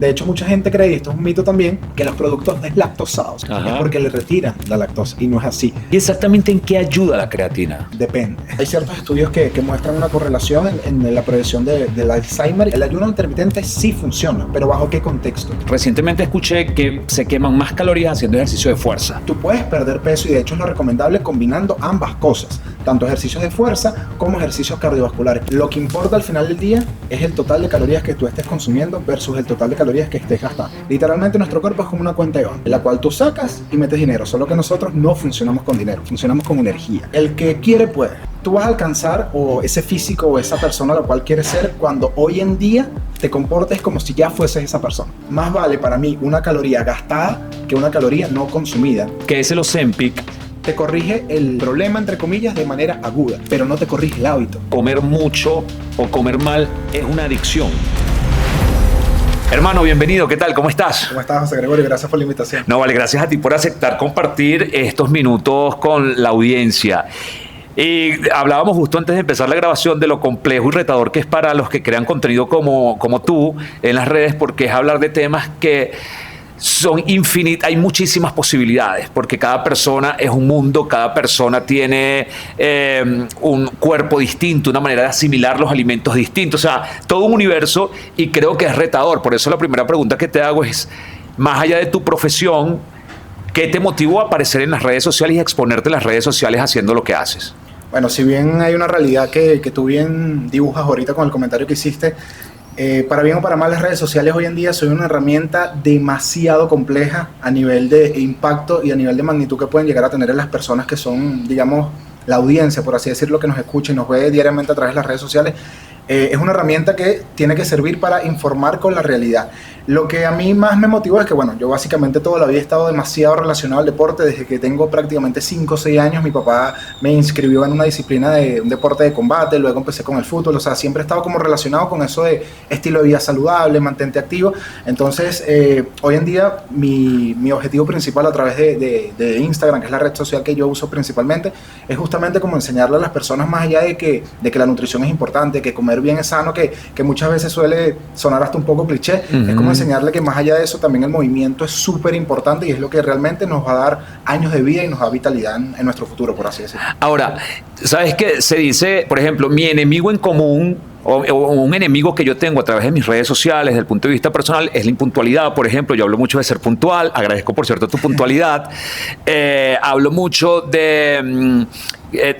De hecho, mucha gente cree, y esto es un mito también, que los productos deslactosados es porque le retiran la lactosa, y no es así. ¿Y exactamente en qué ayuda la creatina? Depende. Hay ciertos estudios que muestran una correlación en la prevención del Alzheimer. El ayuno intermitente sí funciona, pero ¿bajo qué contexto? Recientemente escuché que se queman más calorías haciendo ejercicio de fuerza. Tú puedes perder peso y de hecho es lo recomendable combinando ambas cosas, tanto ejercicios de fuerza como ejercicios cardiovasculares. Lo que importa al final del día es el total de calorías que tú estés consumiendo versus el total de calorías que estés gastando. Literalmente nuestro cuerpo es como una cuenta de banco, en la cual tú sacas y metes dinero, solo que nosotros no funcionamos con dinero, funcionamos con energía. El que quiere puede. Tú vas a alcanzar o ese físico o esa persona a la cual quieres ser cuando hoy en día te comportes como si ya fueses esa persona. Más vale para mí una caloría gastada que una caloría no consumida. ¿Qué es el Ozempic? Te corrige el problema, entre comillas, de manera aguda, pero no te corrige el hábito. Comer mucho o comer mal es una adicción. Hermano, bienvenido. ¿Qué tal? ¿Cómo estás? ¿Cómo estás, José Gregorio? Gracias por la invitación. No, vale, gracias a ti por aceptar compartir estos minutos con la audiencia. Y hablábamos justo antes de empezar la grabación de lo complejo y retador que es para los que crean contenido como tú en las redes, porque es hablar de temas que son infinitas, hay muchísimas posibilidades, porque cada persona es un mundo, cada persona tiene un cuerpo distinto, una manera de asimilar los alimentos distintos, o sea, todo un universo, y creo que es retador. Por eso la primera pregunta que te hago es, más allá de tu profesión, ¿qué te motivó a aparecer en las redes sociales y a exponerte en las redes sociales haciendo lo que haces? Bueno, si bien hay una realidad que tú bien dibujas ahorita con el comentario que hiciste, para bien o para mal, las redes sociales hoy en día son una herramienta demasiado compleja a nivel de impacto y a nivel de magnitud que pueden llegar a tener en las personas que son, digamos, la audiencia, por así decirlo, que nos escucha y nos ve diariamente a través de las redes sociales. Es una herramienta que tiene que servir para informar con la realidad. Lo que a mí más me motivó es que, bueno, yo básicamente toda la vida he estado demasiado relacionado al deporte. Desde que tengo prácticamente 5 o 6 años, mi papá me inscribió en una disciplina de un deporte de combate, luego empecé con el fútbol, o sea, siempre he estado como relacionado con eso de estilo de vida saludable, mantente activo. Entonces, hoy en día, mi objetivo principal a través de Instagram, que es la red social que yo uso principalmente, es justamente como enseñarle a las personas, más allá de que la nutrición es importante, que comer bien es sano, que muchas veces suele sonar hasta un poco cliché, es como enseñarle que más allá de eso también el movimiento es súper importante y es lo que realmente nos va a dar años de vida y nos da vitalidad en nuestro futuro, por así decirlo. Ahora, ¿sabes qué? Se dice, por ejemplo, mi enemigo en común o un enemigo que yo tengo a través de mis redes sociales desde el punto de vista personal es la impuntualidad. Por ejemplo, yo hablo mucho de ser puntual, agradezco por cierto tu puntualidad, hablo mucho de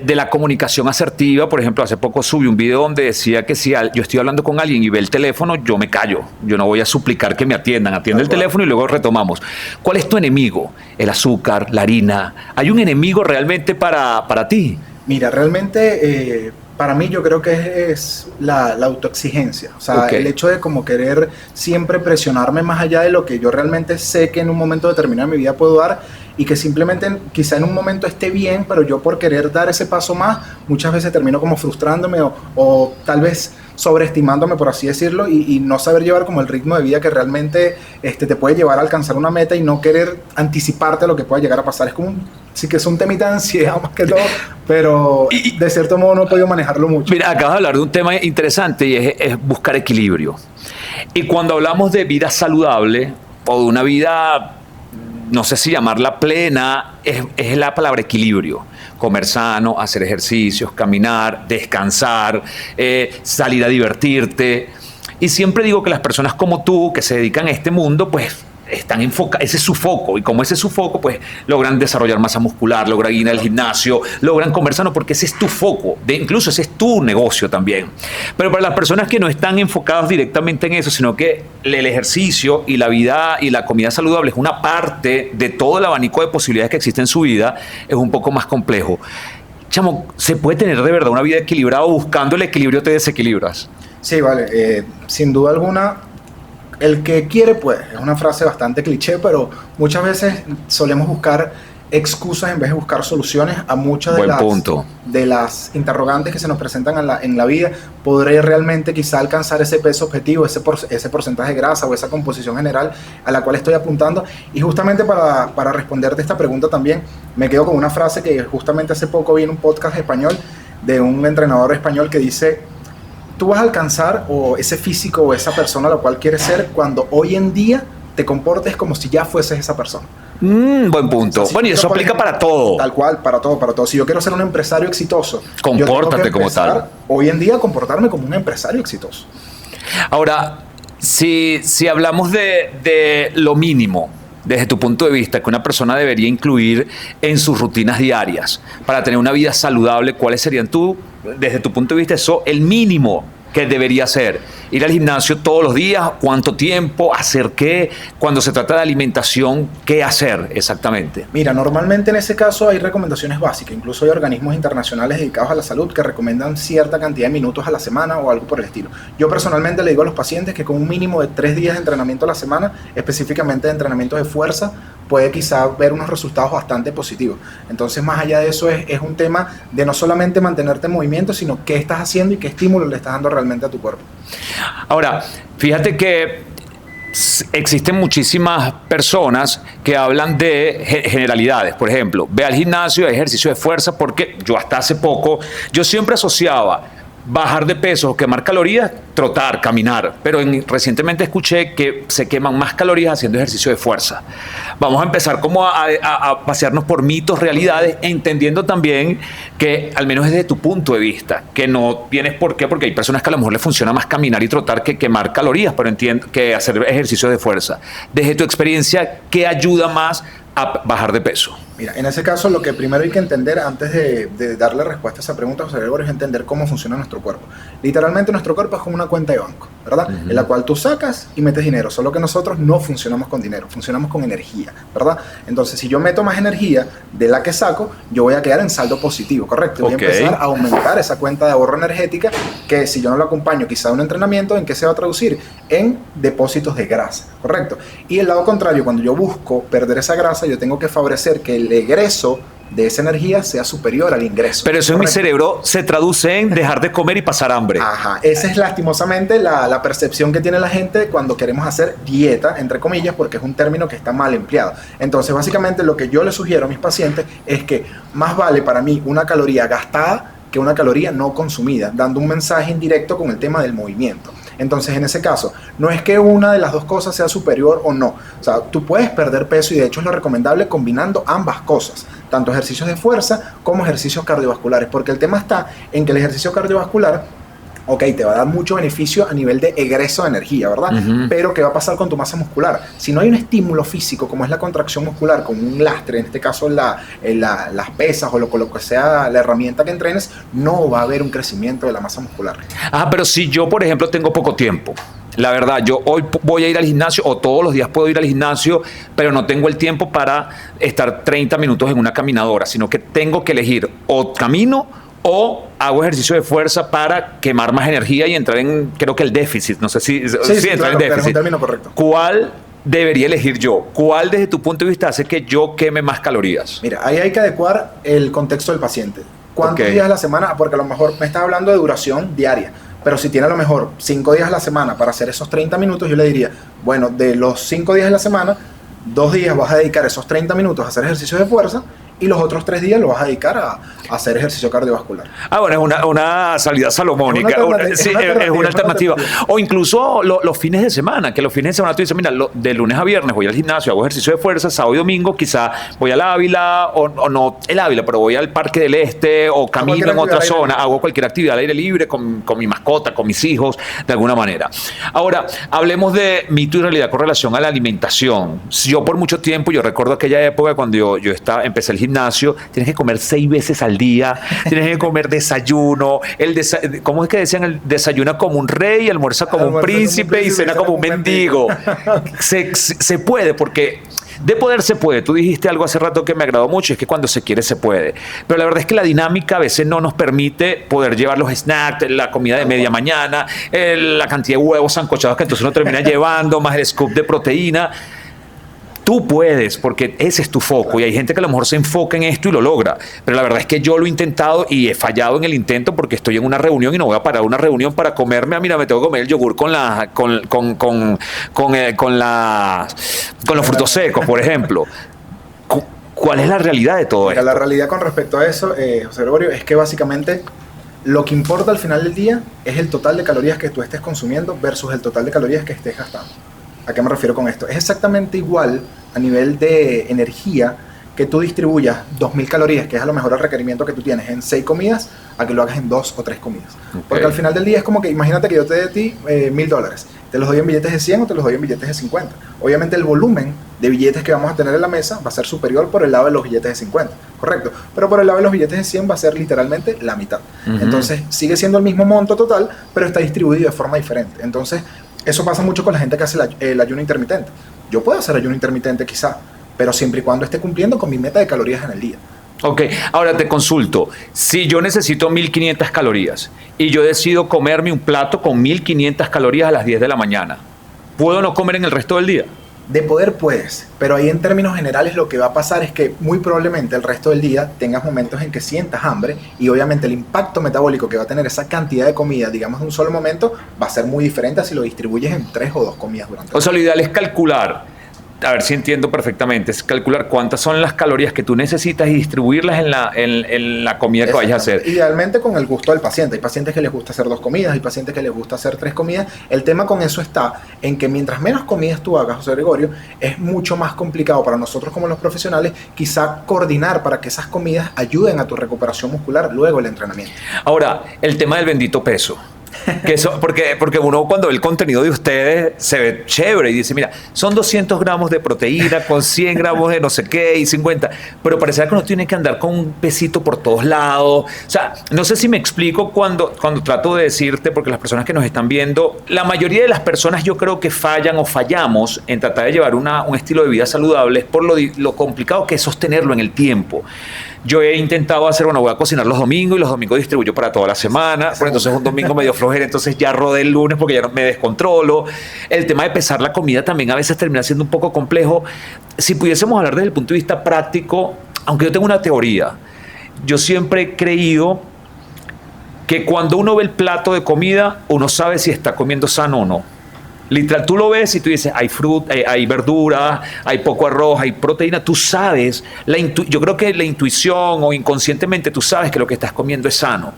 la comunicación asertiva. Por ejemplo, hace poco subí un video donde decía que si yo estoy hablando con alguien y ve el teléfono, yo me callo, yo no voy a suplicar que me atiendan, atiende el teléfono y luego retomamos. ¿Cuál es tu enemigo? ¿El azúcar, la harina? ¿Hay un enemigo realmente para ti? Mira, realmente para mí yo creo que es la autoexigencia, o sea, el hecho de como querer siempre presionarme más allá de lo que yo realmente sé que en un momento determinado de mi vida puedo dar, y que simplemente quizá en un momento esté bien, pero yo por querer dar ese paso más, muchas veces termino como frustrándome o tal vez sobreestimándome, por así decirlo, y no saber llevar como el ritmo de vida que realmente te puede llevar a alcanzar una meta y no querer anticiparte a lo que pueda llegar a pasar. Es como sí que es un temita de ansiedad más que todo, pero de cierto modo no he podido manejarlo mucho. Mira, acabas de hablar de un tema interesante y es buscar equilibrio. Y cuando hablamos de vida saludable o de una vida, no sé si llamarla plena, es la palabra equilibrio. Comer sano, hacer ejercicios, caminar, descansar, salir a divertirte. Y siempre digo que las personas como tú, que se dedican a este mundo, pues están enfocados, ese es su foco, y como ese es su foco, pues logran desarrollar masa muscular, logran ir al gimnasio, logran comer sano, porque ese es tu foco, incluso ese es tu negocio también. Pero para las personas que no están enfocadas directamente en eso, sino que el ejercicio y la vida y la comida saludable es una parte de todo el abanico de posibilidades que existe en su vida, es un poco más complejo. Chamo, ¿se puede tener de verdad una vida equilibrada o buscando el equilibrio te desequilibras? Sí, vale, sin duda alguna. El que quiere puede, es una frase bastante cliché, pero muchas veces solemos buscar excusas en vez de buscar soluciones a muchas de las interrogantes que se nos presentan en la vida. ¿Podré realmente quizá alcanzar ese peso objetivo, ese porcentaje de grasa o esa composición general a la cual estoy apuntando? Y justamente para responderte esta pregunta también, me quedo con una frase que justamente hace poco vi en un podcast español de un entrenador español que dice: tú vas a alcanzar o ese físico o esa persona a la cual quieres ser cuando hoy en día te comportes como si ya fueses esa persona. Buen punto. Bueno, y eso aplica para todo. Tal cual, para todo, para todo. Si yo quiero ser un empresario exitoso, compórtate como tal. Hoy en día comportarme como un empresario exitoso. Ahora, si hablamos de lo mínimo, desde tu punto de vista, que una persona debería incluir en sus rutinas diarias para tener una vida saludable, ¿cuáles serían desde tu punto de vista, eso, el mínimo que debería hacer? Ir al gimnasio todos los días, ¿cuánto tiempo? ¿Hacer qué? Cuando se trata de alimentación, ¿qué hacer exactamente? Mira, normalmente en ese caso hay recomendaciones básicas, incluso hay organismos internacionales dedicados a la salud que recomiendan cierta cantidad de minutos a la semana o algo por el estilo. Yo personalmente le digo a los pacientes que con un mínimo de 3 días de entrenamiento a la semana, específicamente de entrenamientos de fuerza, puede quizá ver unos resultados bastante positivos. Entonces, más allá de eso, es un tema de no solamente mantenerte en movimiento, sino qué estás haciendo y qué estímulo le estás dando realmente a tu cuerpo. Ahora, fíjate que existen muchísimas personas que hablan de generalidades. Por ejemplo, ve al gimnasio, ejercicio de fuerza, porque yo hasta hace poco, yo siempre asociaba bajar de peso o quemar calorías, trotar, caminar, pero recientemente escuché que se queman más calorías haciendo ejercicio de fuerza. Vamos a empezar como a pasearnos por mitos, realidades, entendiendo también que, al menos desde tu punto de vista, que no tienes por qué, porque hay personas que a lo mejor les funciona más caminar y trotar que quemar calorías, pero entiendo que hacer ejercicio de fuerza. Desde tu experiencia, ¿qué ayuda más a bajar de peso? Mira, en ese caso lo que primero hay que entender antes de darle respuesta a esa pregunta, José Gregorio, es entender cómo funciona nuestro cuerpo. Literalmente nuestro cuerpo es como una cuenta de banco, ¿verdad? Uh-huh. En la cual tú sacas y metes dinero, solo que nosotros no funcionamos con dinero, funcionamos con energía, ¿verdad? Entonces, si yo meto más energía de la que saco, yo voy a quedar en saldo positivo, ¿correcto? Voy a empezar a aumentar esa cuenta de ahorro energética que, si yo no lo acompaño quizá a un entrenamiento, ¿en qué se va a traducir? En depósitos de grasa, ¿correcto? Y el lado contrario, cuando yo busco perder esa grasa, yo tengo que favorecer que el egreso de esa energía sea superior al ingreso. Pero eso, ¿correcto?, en mi cerebro se traduce en dejar de comer y pasar hambre. Ajá, esa es lastimosamente la percepción que tiene la gente cuando queremos hacer dieta, entre comillas, porque es un término que está mal empleado. Entonces, básicamente lo que yo le sugiero a mis pacientes es que más vale para mí una caloría gastada que una caloría no consumida, dando un mensaje indirecto con el tema del movimiento. Entonces, en ese caso, no es que una de las dos cosas sea superior o no. O sea, tú puedes perder peso y de hecho es lo recomendable combinando ambas cosas, tanto ejercicios de fuerza como ejercicios cardiovasculares, porque el tema está en que el ejercicio cardiovascular, ok, te va a dar mucho beneficio a nivel de egreso de energía, ¿verdad? Uh-huh. Pero ¿qué va a pasar con tu masa muscular? Si no hay un estímulo físico, como es la contracción muscular, como un lastre, en este caso las pesas o lo que sea la herramienta que entrenes, no va a haber un crecimiento de la masa muscular. Pero si yo, por ejemplo, tengo poco tiempo, la verdad, yo hoy voy a ir al gimnasio o todos los días puedo ir al gimnasio, pero no tengo el tiempo para estar 30 minutos en una caminadora, sino que tengo que elegir o camino o hago ejercicio de fuerza para quemar más energía y entrar en, creo que el déficit, no sé si entrar claro, en déficit. Es un término correcto. ¿Cuál debería elegir yo? ¿Cuál desde tu punto de vista hace que yo queme más calorías? Mira, ahí hay que adecuar el contexto del paciente. ¿Cuántos días a la semana? Porque a lo mejor me estás hablando de duración diaria, pero si tiene a lo mejor 5 días a la semana para hacer esos 30 minutos, yo le diría, bueno, de los 5 días de la semana, 2 días vas a dedicar esos 30 minutos a hacer ejercicios de fuerza y los otros 3 días lo vas a dedicar a hacer ejercicio cardiovascular. Bueno, es una salida salomónica. Es una alternativa. O incluso los fines de semana, que los fines de semana tú dices, mira, de lunes a viernes voy al gimnasio, hago ejercicio de fuerza, sábado y domingo quizá voy al Ávila, o no el Ávila, pero voy al Parque del Este, o camino en otra zona, hago cualquier actividad al aire libre con mi mascota, con mis hijos, de alguna manera. Ahora, hablemos de mito y realidad con relación a la alimentación. Yo por mucho tiempo, yo recuerdo aquella época cuando yo empecé el gimnasio, tienes que comer 6 veces al día, tienes que comer desayuno, ¿cómo es que decían? El desayuna como un rey, almuerza como un príncipe y cena como un mendigo. Se puede, porque de poder se puede. Tú dijiste algo hace rato que me agradó mucho, es que cuando se quiere se puede. Pero la verdad es que la dinámica a veces no nos permite poder llevar los snacks, la comida de media mañana, la cantidad de huevos sancochados que entonces uno termina llevando, más el scoop de proteína. Tú puedes, porque ese es tu foco, y hay gente que a lo mejor se enfoca en esto y lo logra, pero la verdad es que yo lo he intentado y he fallado en el intento porque estoy en una reunión y no voy a parar una reunión para comerme, mira, me tengo que comer el yogur con los frutos secos, por ejemplo. ¿Cuál es la realidad de todo esto? La realidad con respecto a eso, José Gregorio, es que básicamente Lo que importa al final del día es el total de calorías que tú estés consumiendo versus el total de calorías que estés gastando. ¿A qué me refiero con esto? Es exactamente igual a nivel de energía que tú distribuyas 2.000 calorías, que es a lo mejor el requerimiento que tú tienes en 6 comidas, a que lo hagas en 2 o 3 comidas. Okay. Porque al final del día es como que, imagínate que yo te dé a ti $1.000. ¿Te los doy en billetes de 100 o te los doy en billetes de 50? Obviamente el volumen de billetes que vamos a tener en la mesa va a ser superior por el lado de los billetes de 50, ¿correcto? Pero por el lado de los billetes de 100 va a ser literalmente la mitad. Entonces sigue siendo el mismo monto total, pero está distribuido de forma diferente. Entonces eso pasa mucho con la gente que hace el ayuno intermitente. Yo puedo hacer ayuno intermitente quizá, pero siempre y cuando esté cumpliendo con mi meta de calorías en el día. Ok, ahora te consulto, si yo necesito 1.500 calorías y yo decido comerme un plato con 1.500 calorías a las 10 de la mañana, ¿puedo no comer en el resto del día? De poder puedes, pero ahí en términos generales lo que va a pasar es que muy probablemente el resto del día tengas momentos en que sientas hambre y obviamente el impacto metabólico que va a tener esa cantidad de comida, digamos, en un solo momento, va a ser muy diferente a si lo distribuyes en 3 o 2 comidas durante el día. O sea, lo ideal es calcular. A ver si entiendo perfectamente, es calcular cuántas son las calorías que tú necesitas y distribuirlas en la comida que vayas a hacer. Idealmente con el gusto del paciente. Hay pacientes que les gusta hacer 2 comidas, hay pacientes que les gusta hacer 3 comidas. El tema con eso está en que mientras menos comidas tú hagas, José Gregorio, es mucho más complicado para nosotros como los profesionales quizá coordinar para que esas comidas ayuden a tu recuperación muscular luego del entrenamiento. Ahora, el tema del bendito peso. Que eso, porque uno cuando ve el contenido de ustedes se ve chévere y dice, mira, son 200 gramos de proteína con 100 gramos de no sé qué y 50, pero parece que uno tiene que andar con un pesito por todos lados. O sea, no sé si me explico cuando trato de decirte, porque las personas que nos están viendo, la mayoría de las personas yo creo que fallan o fallamos en tratar de llevar un estilo de vida saludable por lo complicado que es sostenerlo en el tiempo. Yo he intentado hacer, bueno, voy a cocinar los domingos y los domingos distribuyo para toda la semana, pero entonces un domingo medio flojera, entonces ya rodé el lunes porque ya no me descontrolo. El tema de pesar la comida también a veces termina siendo un poco complejo. Si pudiésemos hablar desde el punto de vista práctico, aunque yo tengo una teoría, yo siempre he creído que cuando uno ve el plato de comida, uno sabe si está comiendo sano o no. Literal, tú lo ves y tú dices, hay fruta, hay verdura, hay poco arroz, hay proteína. Tú sabes, yo creo que la intuición o inconscientemente tú sabes que lo que estás comiendo es sano.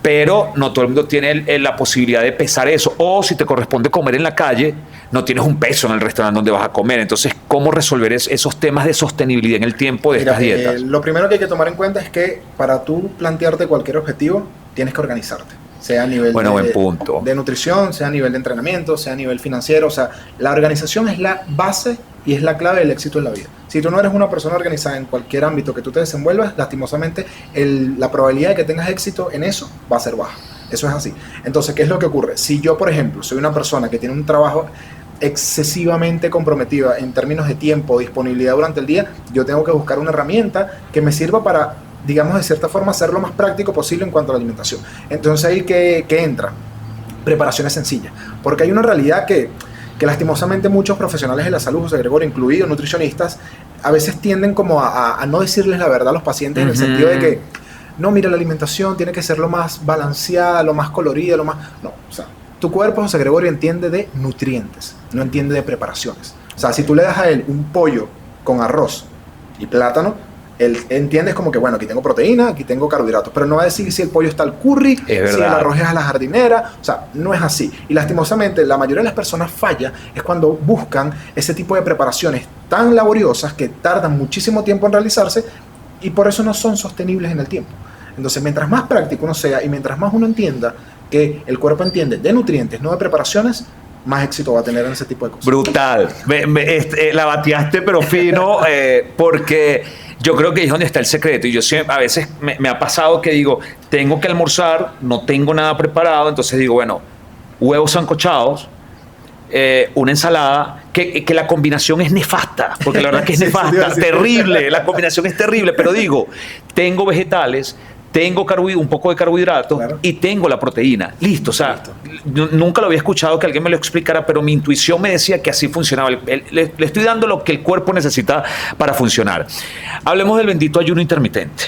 Pero no todo el mundo tiene la posibilidad de pesar eso. O si te corresponde comer en la calle, no tienes un peso en el restaurante donde vas a comer. Entonces, ¿cómo resolver esos temas de sostenibilidad en el tiempo de estas dietas? Lo primero que hay que tomar en cuenta es que para tú plantearte cualquier objetivo, tienes que organizarte. Sea a nivel de nutrición, sea a nivel de entrenamiento, sea a nivel financiero. O sea, la organización es la base y es la clave del éxito en la vida. Si tú no eres una persona organizada en cualquier ámbito que tú te desenvuelvas, lastimosamente la probabilidad de que tengas éxito en eso va a ser baja. Eso es así. Entonces, ¿qué es lo que ocurre? Si yo, por ejemplo, soy una persona que tiene un trabajo excesivamente comprometida en términos de tiempo, disponibilidad durante el día, yo tengo que buscar una herramienta que me sirva para, digamos, de cierta forma, ser lo más práctico posible en cuanto a la alimentación. Entonces ahí que entra preparaciones sencillas, porque hay una realidad que lastimosamente muchos profesionales de la salud, José Gregorio, incluidos nutricionistas, a veces tienden como a no decirles la verdad a los pacientes en el sentido de que, no, mira, la alimentación tiene que ser lo más balanceada, lo más colorida, lo más... No, o sea, tu cuerpo, José Gregorio, entiende de nutrientes, no entiende de preparaciones. O sea, si tú le das a él un pollo con arroz y plátano, él entiende como que, bueno, aquí tengo proteína, aquí tengo carbohidratos, pero no va a decir si el pollo está al curry, si el arroz es a la jardinera. O sea, no es así. Y lastimosamente, la mayoría de las personas falla es cuando buscan ese tipo de preparaciones tan laboriosas que tardan muchísimo tiempo en realizarse y por eso no son sostenibles en el tiempo. Entonces, mientras más práctico uno sea y mientras más uno entienda que el cuerpo entiende de nutrientes, no de preparaciones, más éxito va a tener en ese tipo de cosas. Brutal. La bateaste, pero fino, porque yo creo que ahí es donde está el secreto. Y yo siempre, a veces me ha pasado que digo, tengo que almorzar, no tengo nada preparado, entonces digo, bueno, huevos sancochados, una ensalada, que la combinación es nefasta, porque la verdad que es nefasta, terrible, la combinación es terrible, pero digo, tengo vegetales, tengo un poco de carbohidratos, claro, y tengo la proteína. Listo, o sea, nunca lo había escuchado que alguien me lo explicara, pero mi intuición me decía que así funcionaba. Le estoy dando lo que el cuerpo necesita para funcionar. Hablemos del bendito ayuno intermitente.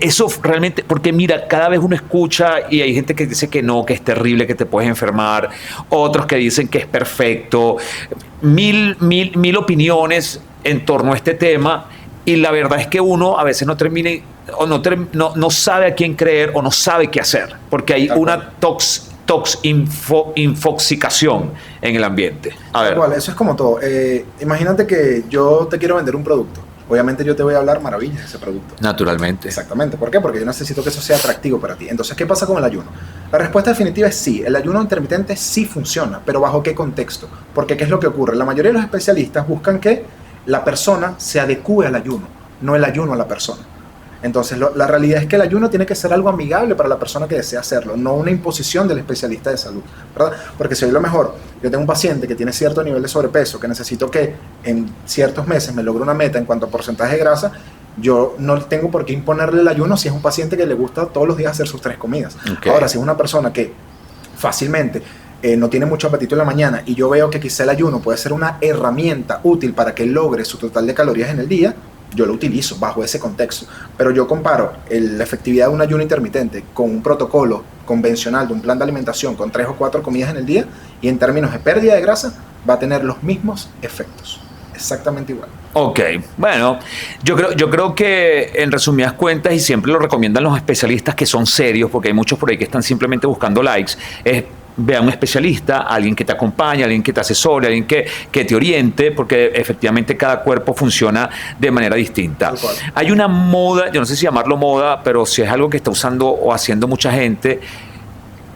Eso realmente, porque mira, cada vez uno escucha y hay gente que dice que no, que es terrible, que te puedes enfermar, otros que dicen que es perfecto, mil opiniones en torno a este tema. Y la verdad es que uno a veces no termina no sabe a quién creer o no sabe qué hacer, porque hay una infoxicación en el ambiente. A ver. Igual, eso es como todo. Imagínate que yo te quiero vender un producto. Obviamente yo te voy a hablar maravillas de ese producto. Naturalmente. Exactamente. ¿Por qué? Porque yo necesito que eso sea atractivo para ti. Entonces, ¿qué pasa con el ayuno? La respuesta definitiva es sí. El ayuno intermitente sí funciona, pero ¿bajo qué contexto? Porque ¿qué es lo que ocurre? La mayoría de los especialistas buscan que la persona se adecue al ayuno, no el ayuno a la persona. Entonces, la realidad es que el ayuno tiene que ser algo amigable para la persona que desea hacerlo, no una imposición del especialista de salud, ¿verdad? Porque si hoy lo mejor, yo tengo un paciente que tiene cierto nivel de sobrepeso, que necesito que en ciertos meses me logre una meta en cuanto a porcentaje de grasa, yo no tengo por qué imponerle el ayuno si es un paciente que le gusta todos los días hacer sus 3 comidas. Okay. Ahora, si es una persona que fácilmente no tiene mucho apetito en la mañana y yo veo que quizá el ayuno puede ser una herramienta útil para que logre su total de calorías en el día, yo lo utilizo bajo ese contexto. Pero yo comparo la efectividad de un ayuno intermitente con un protocolo convencional de un plan de alimentación con 3 o 4 comidas en el día y en términos de pérdida de grasa va a tener los mismos efectos. Exactamente igual. Ok, bueno, yo creo que en resumidas cuentas, y siempre lo recomiendan los especialistas que son serios, porque hay muchos por ahí que están simplemente buscando likes, es ve a un especialista, alguien que te acompañe, alguien que te asesore, alguien que te oriente, porque efectivamente cada cuerpo funciona de manera distinta. Hay una moda, yo no sé si llamarlo moda, pero si es algo que está usando o haciendo mucha gente,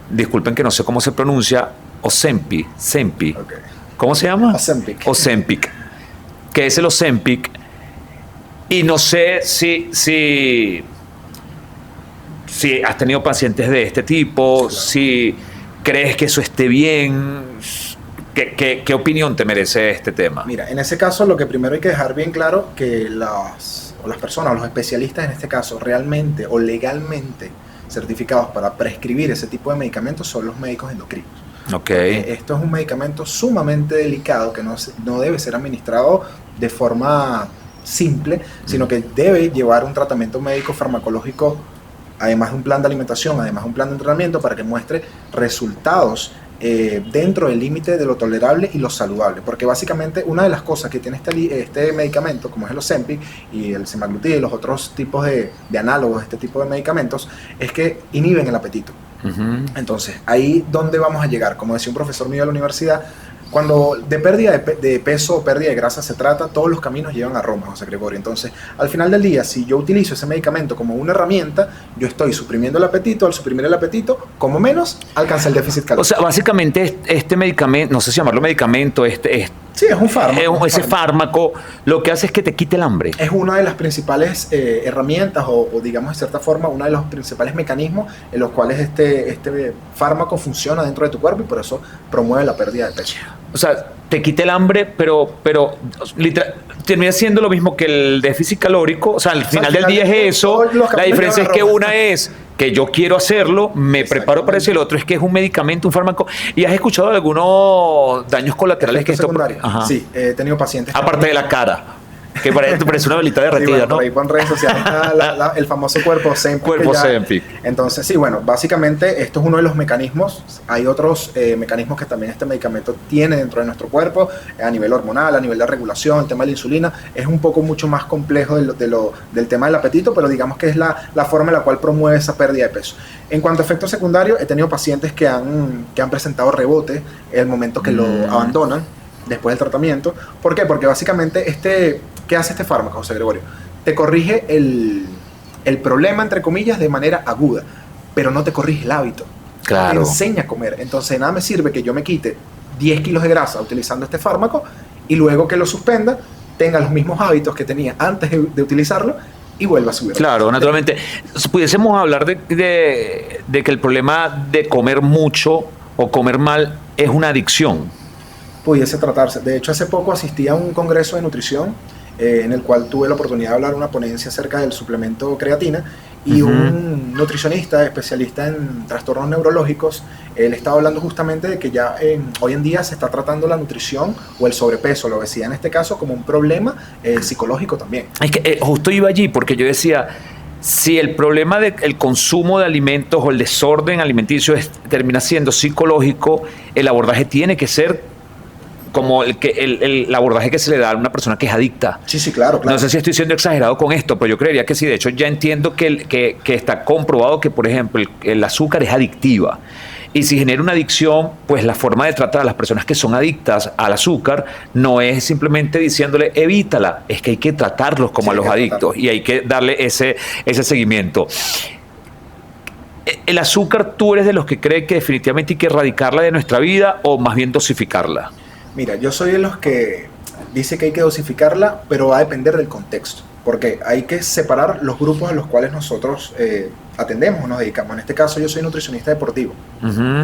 disculpen que no sé cómo se pronuncia, Ozempic. Okay. ¿Cómo se llama? Ozempic. ¿Qué es el Ozempic? Y no sé si has tenido pacientes de este tipo, sí, claro. Si crees que eso esté bien. ¿Qué opinión te merece este tema? Mira, en ese caso lo que primero hay que dejar bien claro que las personas, los especialistas en este caso, realmente o legalmente certificados para prescribir ese tipo de medicamentos son los médicos endocrinos. Okay. Esto es un medicamento sumamente delicado que no debe ser administrado de forma simple, sino que debe llevar un tratamiento médico farmacológico, además de un plan de alimentación, además de un plan de entrenamiento para que muestre resultados dentro del límite de lo tolerable y lo saludable. Porque básicamente una de las cosas que tiene este medicamento, como es el Ozempic y el semaglutid y los otros tipos de análogos de este tipo de medicamentos, es que inhiben el apetito. Uh-huh. Entonces, ahí donde vamos a llegar, como decía un profesor mío de la universidad, cuando de pérdida de peso o pérdida de grasa se trata, todos los caminos llevan a Roma, José Gregorio. Entonces, al final del día, si yo utilizo ese medicamento como una herramienta, yo estoy suprimiendo el apetito. Al suprimir el apetito, como menos, alcanza el déficit calórico. O sea, básicamente este medicamento, no sé si llamarlo medicamento, sí, es un fármaco. Ese fármaco lo que hace es que te quite el hambre. Es una de las principales herramientas o digamos de cierta forma, uno de los principales mecanismos en los cuales este fármaco funciona dentro de tu cuerpo y por eso promueve la pérdida de peso. O sea, te quita el hambre, pero termina siendo lo mismo que el déficit calórico. O sea, al final del día es eso. La diferencia es que una es que yo quiero hacerlo, me preparo para eso, y el otro es que es un medicamento, un fármaco. ¿Y has escuchado de algunos daños colaterales que esto? Ajá. Sí, he tenido pacientes. Aparte de la cara, que parece una velita derretida, sí, bueno, ¿no? Por ahí por redes sociales está el famoso cuerpo Ozempic. Entonces, sí, bueno, básicamente esto es uno de los mecanismos. Hay otros mecanismos que también este medicamento tiene dentro de nuestro cuerpo, a nivel hormonal, a nivel de regulación, el tema de la insulina. Es un poco mucho más complejo del tema del apetito, pero digamos que es la forma en la cual promueve esa pérdida de peso. En cuanto a efectos secundarios, he tenido pacientes que han presentado rebote en el momento que lo abandonan después del tratamiento. ¿Por qué? Porque básicamente ¿qué hace este fármaco, José Gregorio? Te corrige el problema, entre comillas, de manera aguda, pero no te corrige el hábito. Claro. Te enseña a comer. Entonces, nada me sirve que yo me quite 10 kilos de grasa utilizando este fármaco y luego que lo suspenda, tenga los mismos hábitos que tenía antes de utilizarlo y vuelva a subir. Claro, naturalmente. Pudiésemos hablar de que el problema de comer mucho o comer mal es una adicción. Pudiese tratarse. De hecho, hace poco asistí a un congreso de nutrición en el cual tuve la oportunidad de hablar una ponencia acerca del suplemento creatina y un nutricionista especialista en trastornos neurológicos, él estaba hablando justamente de que ya hoy en día se está tratando la nutrición o el sobrepeso, la obesidad en este caso, como un problema psicológico también. Es que justo iba allí porque yo decía, si el problema del consumo de alimentos o el desorden alimenticio termina siendo psicológico, el abordaje tiene que ser como el abordaje que se le da a una persona que es adicta. Sí, sí, claro, claro. No sé si estoy siendo exagerado con esto, pero yo creería que sí. De hecho, ya entiendo que está comprobado que, por ejemplo, el azúcar es adictiva. Y si genera una adicción, pues la forma de tratar a las personas que son adictas al azúcar no es simplemente diciéndole evítala, es que hay que tratarlos como a los adictos y hay que darle ese seguimiento. ¿El azúcar tú eres de los que cree que definitivamente hay que erradicarla de nuestra vida o más bien dosificarla? Mira, yo soy de los que dice que hay que dosificarla, pero va a depender del contexto, porque hay que separar los grupos a los cuales nosotros atendemos o nos dedicamos. En este caso yo soy nutricionista deportivo.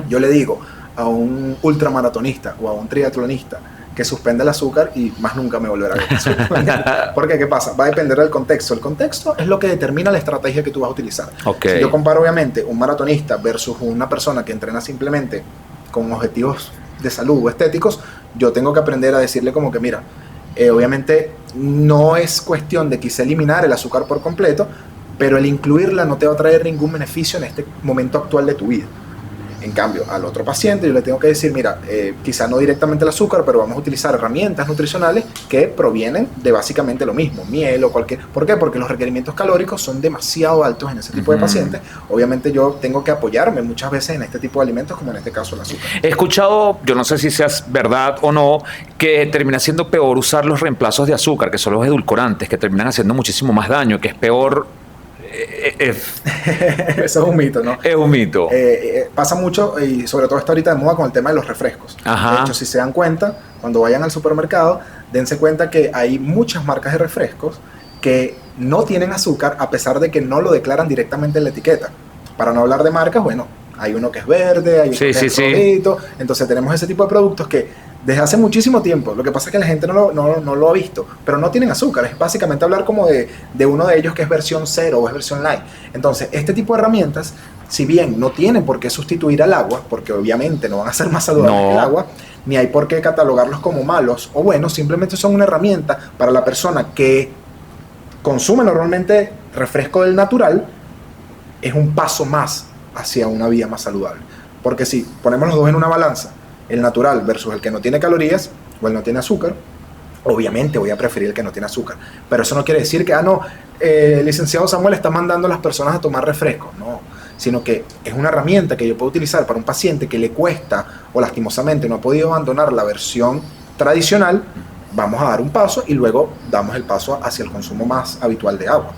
Yo le digo a un ultramaratonista o a un triatlonista que suspenda el azúcar y más nunca me volverá a ver. Porque, ¿qué pasa? Va a depender del contexto. El contexto es lo que determina la estrategia que tú vas a utilizar. Si yo comparo, obviamente, un maratonista versus una persona que entrena simplemente con objetivos de salud o estéticos, yo tengo que aprender a decirle como que, mira, obviamente no es cuestión de quizá eliminar el azúcar por completo, pero el incluirla no te va a traer ningún beneficio en este momento actual de tu vida. En cambio, al otro paciente yo le tengo que decir, mira, quizá no directamente el azúcar, pero vamos a utilizar herramientas nutricionales que provienen de básicamente lo mismo, miel o cualquier... ¿Por qué? Porque los requerimientos calóricos son demasiado altos en ese tipo de pacientes. Obviamente yo tengo que apoyarme muchas veces en este tipo de alimentos, como en este caso el azúcar. He escuchado, yo no sé si sea verdad o no, que termina siendo peor usar los reemplazos de azúcar, que son los edulcorantes, que terminan haciendo muchísimo más daño, que es peor... Eso es un mito, ¿no? Es un mito. Pasa mucho y sobre todo está ahorita de moda con el tema de los refrescos. Ajá. De hecho, si se dan cuenta, cuando vayan al supermercado, dense cuenta que hay muchas marcas de refrescos que no tienen azúcar a pesar de que no lo declaran directamente en la etiqueta. Para no hablar de marcas, bueno, hay uno que es verde, hay uno que es rojito. Entonces tenemos ese tipo de productos que desde hace muchísimo tiempo, lo que pasa es que la gente no lo ha visto, pero no tienen azúcar. Es básicamente hablar como de uno de ellos que es versión 0 o es versión light. Entonces, este tipo de herramientas, si bien no tienen por qué sustituir al agua, porque obviamente no van a ser más saludables que el agua, ni hay por qué catalogarlos como malos o buenos, simplemente son una herramienta para la persona que consume normalmente refresco del natural, es un paso más hacia una vida más saludable. Porque si ponemos los dos en una balanza, el natural versus el que no tiene calorías o el no tiene azúcar, obviamente voy a preferir el que no tiene azúcar. Pero eso no quiere decir que, el licenciado Samuel está mandando a las personas a tomar refresco. No, sino que es una herramienta que yo puedo utilizar para un paciente que le cuesta o lastimosamente no ha podido abandonar la versión tradicional. Vamos a dar un paso y luego damos el paso hacia el consumo más habitual de agua.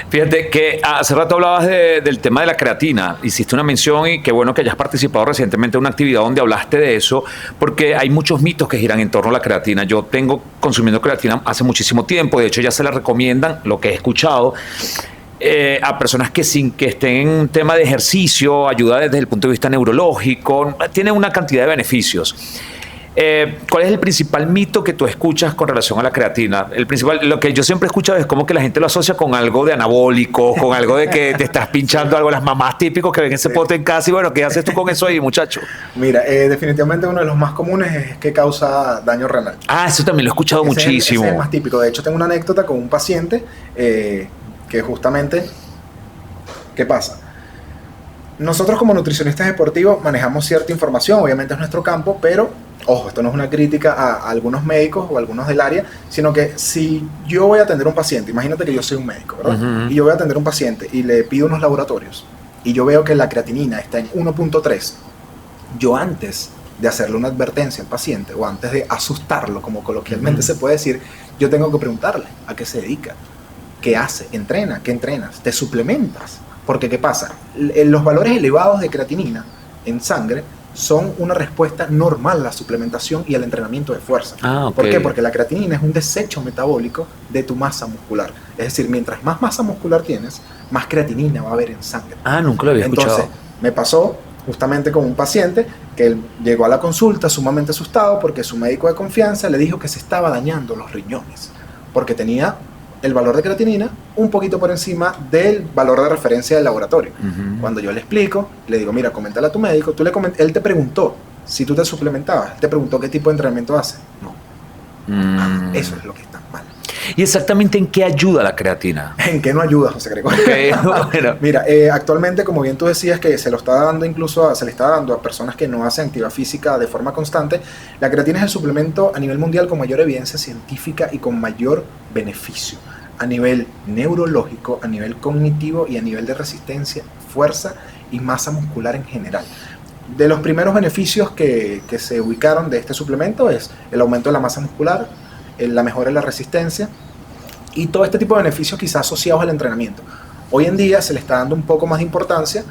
Fíjate que hace rato hablabas del tema de la creatina. Hiciste una mención y qué bueno que hayas participado recientemente en una actividad donde hablaste de eso, porque hay muchos mitos que giran en torno a la creatina. Yo tengo consumiendo creatina hace muchísimo tiempo, de hecho ya se la recomiendan, lo que he escuchado, a personas que sin que estén en un tema de ejercicio, ayuda desde el punto de vista neurológico, tiene una cantidad de beneficios. ¿Cuál es el principal mito que tú escuchas con relación a la creatina? Lo que yo siempre he escuchado es como que la gente lo asocia con algo de anabólico, con algo de que te estás pinchando algo. Las mamás típicos que ven ese pote en casa y bueno, ¿qué haces tú con eso ahí, muchacho? Mira, definitivamente uno de los más comunes es que causa daño renal. Eso también lo he escuchado muchísimo. Ese es el más típico. De hecho, tengo una anécdota con un paciente que justamente, ¿qué pasa? Nosotros como nutricionistas deportivos manejamos cierta información, obviamente es nuestro campo, pero ojo, esto no es una crítica a algunos médicos o algunos del área, sino que si yo voy a atender a un paciente, imagínate que yo soy un médico, ¿verdad? Y yo voy a atender a un paciente y le pido unos laboratorios y yo veo que la creatinina está en 1.3, yo antes de hacerle una advertencia al paciente o antes de asustarlo, como coloquialmente se puede decir, yo tengo que preguntarle a qué se dedica, qué hace, entrena, qué entrenas, te suplementas. Porque, ¿qué pasa? Los valores elevados de creatinina en sangre son una respuesta normal a la suplementación y al entrenamiento de fuerza. Okay. ¿Por qué? Porque la creatinina es un desecho metabólico de tu masa muscular. Es decir, mientras más masa muscular tienes, más creatinina va a haber en sangre. Nunca lo había escuchado. Entonces, me pasó justamente con un paciente que él llegó a la consulta sumamente asustado porque su médico de confianza le dijo que se estaba dañando los riñones porque tenía el valor de creatinina un poquito por encima del valor de referencia del laboratorio. Cuando yo le explico, le digo, mira, coméntale a tu médico, él te preguntó si tú te suplementabas, él te preguntó qué tipo de entrenamiento haces. No. Eso es lo que está mal. ¿Y exactamente en qué ayuda la creatina? ¿En qué no ayuda, José Gregorio? Okay, bueno. Mira, actualmente, como bien tú decías, que se lo está dando se le está dando a personas que no hacen actividad física de forma constante, la creatina es el suplemento a nivel mundial con mayor evidencia científica y con mayor beneficio a nivel neurológico, a nivel cognitivo y a nivel de resistencia, fuerza y masa muscular en general. De los primeros beneficios que se ubicaron de este suplemento es el aumento de la masa muscular, la mejora de la resistencia y todo este tipo de beneficios quizás asociados al entrenamiento. Hoy en día se le está dando un poco más de importancia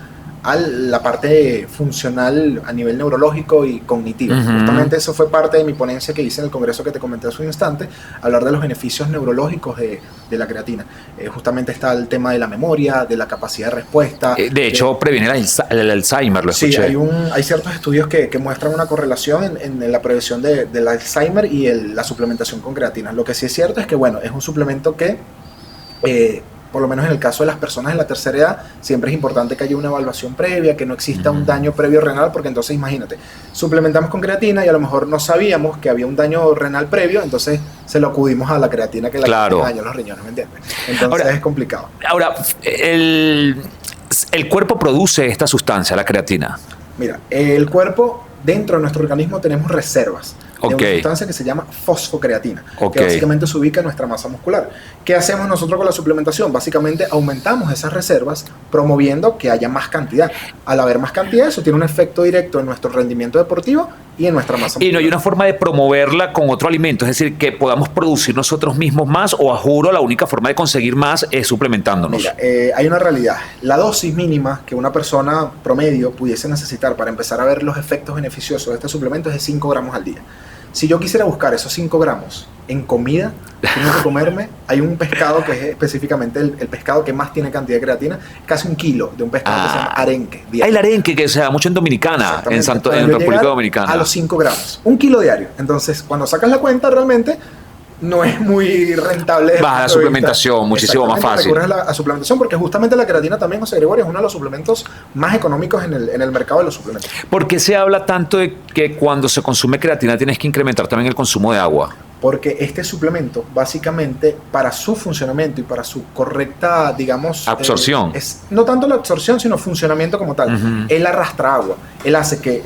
a la parte funcional a nivel neurológico y cognitivo. Justamente eso fue parte de mi ponencia que hice en el congreso que te comenté hace un instante, hablar de los beneficios neurológicos de la creatina. Justamente está el tema de la memoria, de la capacidad de respuesta. De hecho, previene el Alzheimer, lo escuché. Sí, hay ciertos estudios que muestran una correlación en la prevención del Alzheimer y la suplementación con creatina. Lo que sí es cierto es que, bueno, es un suplemento que por lo menos en el caso de las personas de la tercera edad, siempre es importante que haya una evaluación previa, que no exista un daño previo renal, porque entonces imagínate, suplementamos con creatina y a lo mejor no sabíamos que había un daño renal previo, entonces se lo acudimos a la creatina que dañó los riñones, ¿me entiendes? Entonces ahora, es complicado. Ahora, el cuerpo produce esta sustancia, la creatina. Mira, el cuerpo, dentro de nuestro organismo tenemos reservas de una sustancia que se llama fosfocreatina, que básicamente se ubica en nuestra masa muscular. ¿Qué hacemos nosotros con la suplementación? Básicamente aumentamos esas reservas promoviendo que haya más cantidad. Al haber más cantidad, eso tiene un efecto directo en nuestro rendimiento deportivo y en nuestra masa muscular. Y no hay una forma de promoverla con otro alimento, es decir, que podamos producir nosotros mismos más, o a juro la única forma de conseguir más es suplementándonos. Mira, hay una realidad. La dosis mínima que una persona promedio pudiese necesitar para empezar a ver los efectos beneficiosos de este suplemento es de 5 gramos al día. Si yo quisiera buscar esos 5 gramos en comida, tengo que comerme, hay un pescado que es específicamente el pescado que más tiene cantidad de creatina, casi 1 kilo de un pescado que se llama arenque. Hay el arenque que se da mucho en Dominicana, en República Dominicana. A los 5 gramos, 1 kilo diario. Entonces, cuando sacas la cuenta, realmente no es muy rentable. Baja la suplementación, muchísimo más fácil. Recurres a la suplementación porque justamente la creatina también, José Gregorio, es uno de los suplementos más económicos en el mercado de los suplementos. ¿Por qué se habla tanto de que cuando se consume creatina tienes que incrementar también el consumo de agua? Porque este suplemento, básicamente, para su funcionamiento y para su correcta, digamos... absorción. Es no tanto la absorción, sino funcionamiento como tal. Él arrastra agua. Él hace que,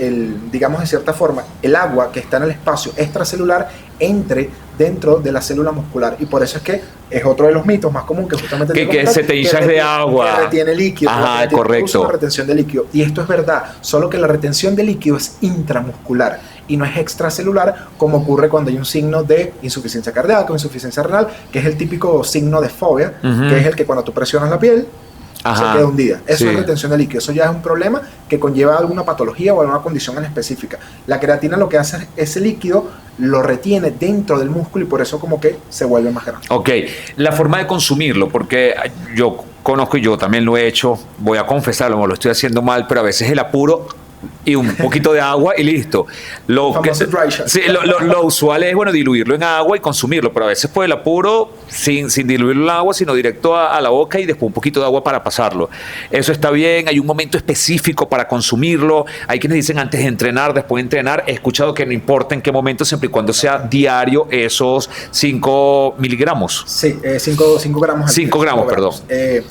digamos de cierta forma, el agua que está en el espacio extracelular entre dentro de la célula muscular. Y por eso es que es otro de los mitos más común que justamente... Que se te hincha de agua. Que retiene líquido. Ajá, correcto. La retención de líquido. Y esto es verdad. Solo que la retención de líquido es intramuscular y no es extracelular, como ocurre cuando hay un signo de insuficiencia cardíaca o insuficiencia renal, que es el típico signo de fobia, que es el que cuando tú presionas la piel, se queda hundida. Eso es retención de líquido. Eso ya es un problema que conlleva alguna patología o alguna condición en específica. La creatina lo que hace es ese líquido lo retiene dentro del músculo y por eso como que se vuelve más grande. Ok, la forma de consumirlo, porque yo conozco y yo también lo he hecho, voy a confesarlo, lo estoy haciendo mal, pero a veces el apuro y un poquito de agua y listo. Lo usual es, bueno, diluirlo en agua y consumirlo, pero a veces por el apuro, sin diluirlo en agua, sino directo a la boca y después un poquito de agua para pasarlo. Eso está bien, hay un momento específico para consumirlo. Hay quienes dicen antes de entrenar, después de entrenar. He escuchado que no importa en qué momento, siempre y cuando sea diario, esos 5 miligramos. Sí, 5 gramos. 5 gramos, perdón.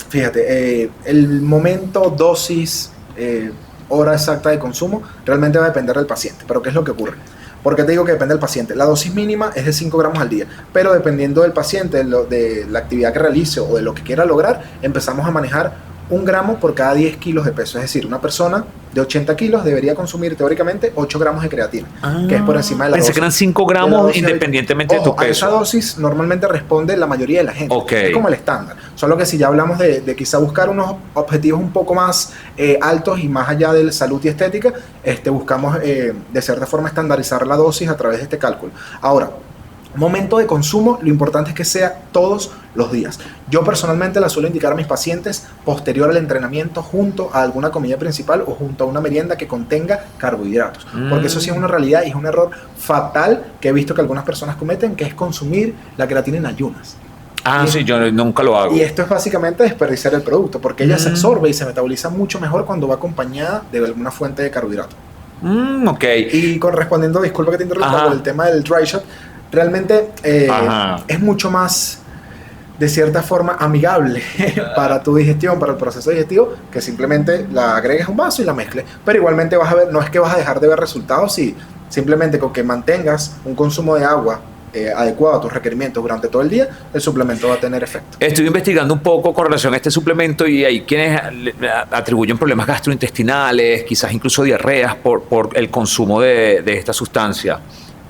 Fíjate, el momento, dosis... hora exacta de consumo, realmente va a depender del paciente. Pero ¿qué es lo que ocurre? ¿Por qué te digo que depende del paciente? La dosis mínima es de 5 gramos al día, pero dependiendo del paciente, de la actividad que realice o de lo que quiera lograr, empezamos a manejar 1 gramo por cada 10 kilos de peso. Es decir, una persona de 80 kilos debería consumir teóricamente 8 gramos de creatina, que es por encima de la dosis. Pensé que eran 5 gramos independientemente de tu peso. A esa dosis normalmente responde la mayoría de la gente. Es como el estándar. Solo que si ya hablamos de quizá buscar unos objetivos un poco más altos y más allá de salud y estética, buscamos de cierta forma estandarizar la dosis a través de este cálculo. Ahora, momento de consumo, lo importante es que sea todos los días. Yo personalmente la suelo indicar a mis pacientes posterior al entrenamiento junto a alguna comida principal o junto a una merienda que contenga carbohidratos. Porque eso sí es una realidad y es un error fatal que he visto que algunas personas cometen, que es consumir la creatina en ayunas. Sí, yo nunca lo hago. Y esto es básicamente desperdiciar el producto, porque ella se absorbe y se metaboliza mucho mejor cuando va acompañada de alguna fuente de carbohidratos. Ok. Y correspondiendo, disculpa que te interrumpa, por el tema del dry shot, realmente es mucho más de cierta forma amigable para tu digestión, para el proceso digestivo, que simplemente la agregues a un vaso y la mezcles. Pero igualmente vas a ver, no es que vas a dejar de ver resultados si simplemente con que mantengas un consumo de agua adecuado a tus requerimientos durante todo el día, el suplemento va a tener efecto. Estoy investigando un poco con relación a este suplemento y hay quienes atribuyen problemas gastrointestinales, quizás incluso diarreas por el consumo de esta sustancia.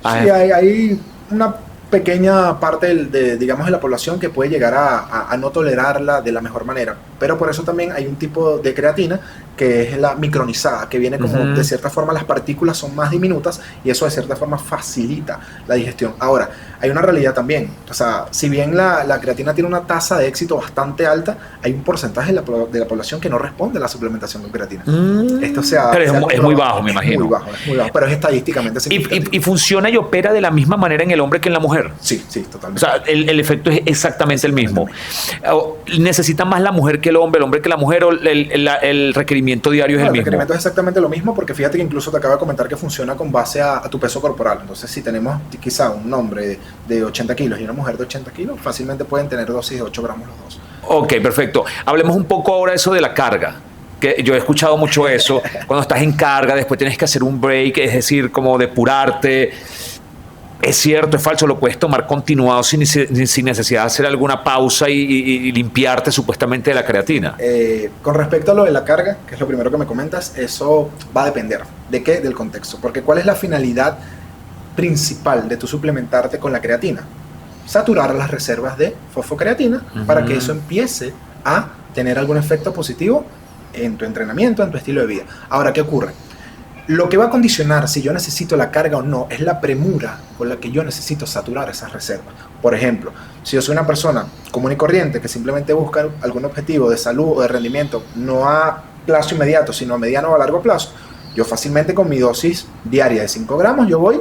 Sí, hay una pequeña parte digamos, de la población que puede llegar a no tolerarla de la mejor manera, pero por eso también hay un tipo de creatina que es la micronizada, que viene como de cierta forma las partículas son más diminutas y eso de cierta forma facilita la digestión. Ahora, hay una realidad también, o sea, si bien la creatina tiene una tasa de éxito bastante alta, hay un porcentaje de la población que no responde a la suplementación con creatina. Esto pero es muy bajo, me imagino. Es muy bajo, pero es estadísticamente significativo. Y funciona y opera de la misma manera en el hombre que en la mujer. Sí, totalmente. O sea, el efecto es exactamente el mismo. ¿Necesita más la mujer que el hombre que la mujer, o el requerimiento diario es el mismo? El requerimiento es exactamente lo mismo, porque fíjate que incluso te acabo de comentar que funciona con base a tu peso corporal. Entonces, si tenemos quizá un hombre de 80 kilos y una mujer de 80 kilos, fácilmente pueden tener dosis de 8 gramos los dos. Ok, perfecto. Hablemos un poco ahora de eso de la carga. Que yo he escuchado mucho eso. Cuando estás en carga, después tienes que hacer un break, es decir, como depurarte. ¿Es cierto, es falso? ¿Lo puedes tomar continuado sin necesidad de hacer alguna pausa y limpiarte supuestamente de la creatina? Con respecto a lo de la carga, que es lo primero que me comentas, eso va a depender. ¿De qué? Del contexto. Porque ¿cuál es la finalidad principal de tu suplementarte con la creatina? Saturar las reservas de fosfocreatina para que eso empiece a tener algún efecto positivo en tu entrenamiento, en tu estilo de vida. Ahora, ¿qué ocurre? Lo que va a condicionar si yo necesito la carga o no es la premura con la que yo necesito saturar esas reservas. Por ejemplo, si yo soy una persona común y corriente que simplemente busca algún objetivo de salud o de rendimiento, no a plazo inmediato, sino a mediano o a largo plazo, yo fácilmente con mi dosis diaria de 5 gramos, yo voy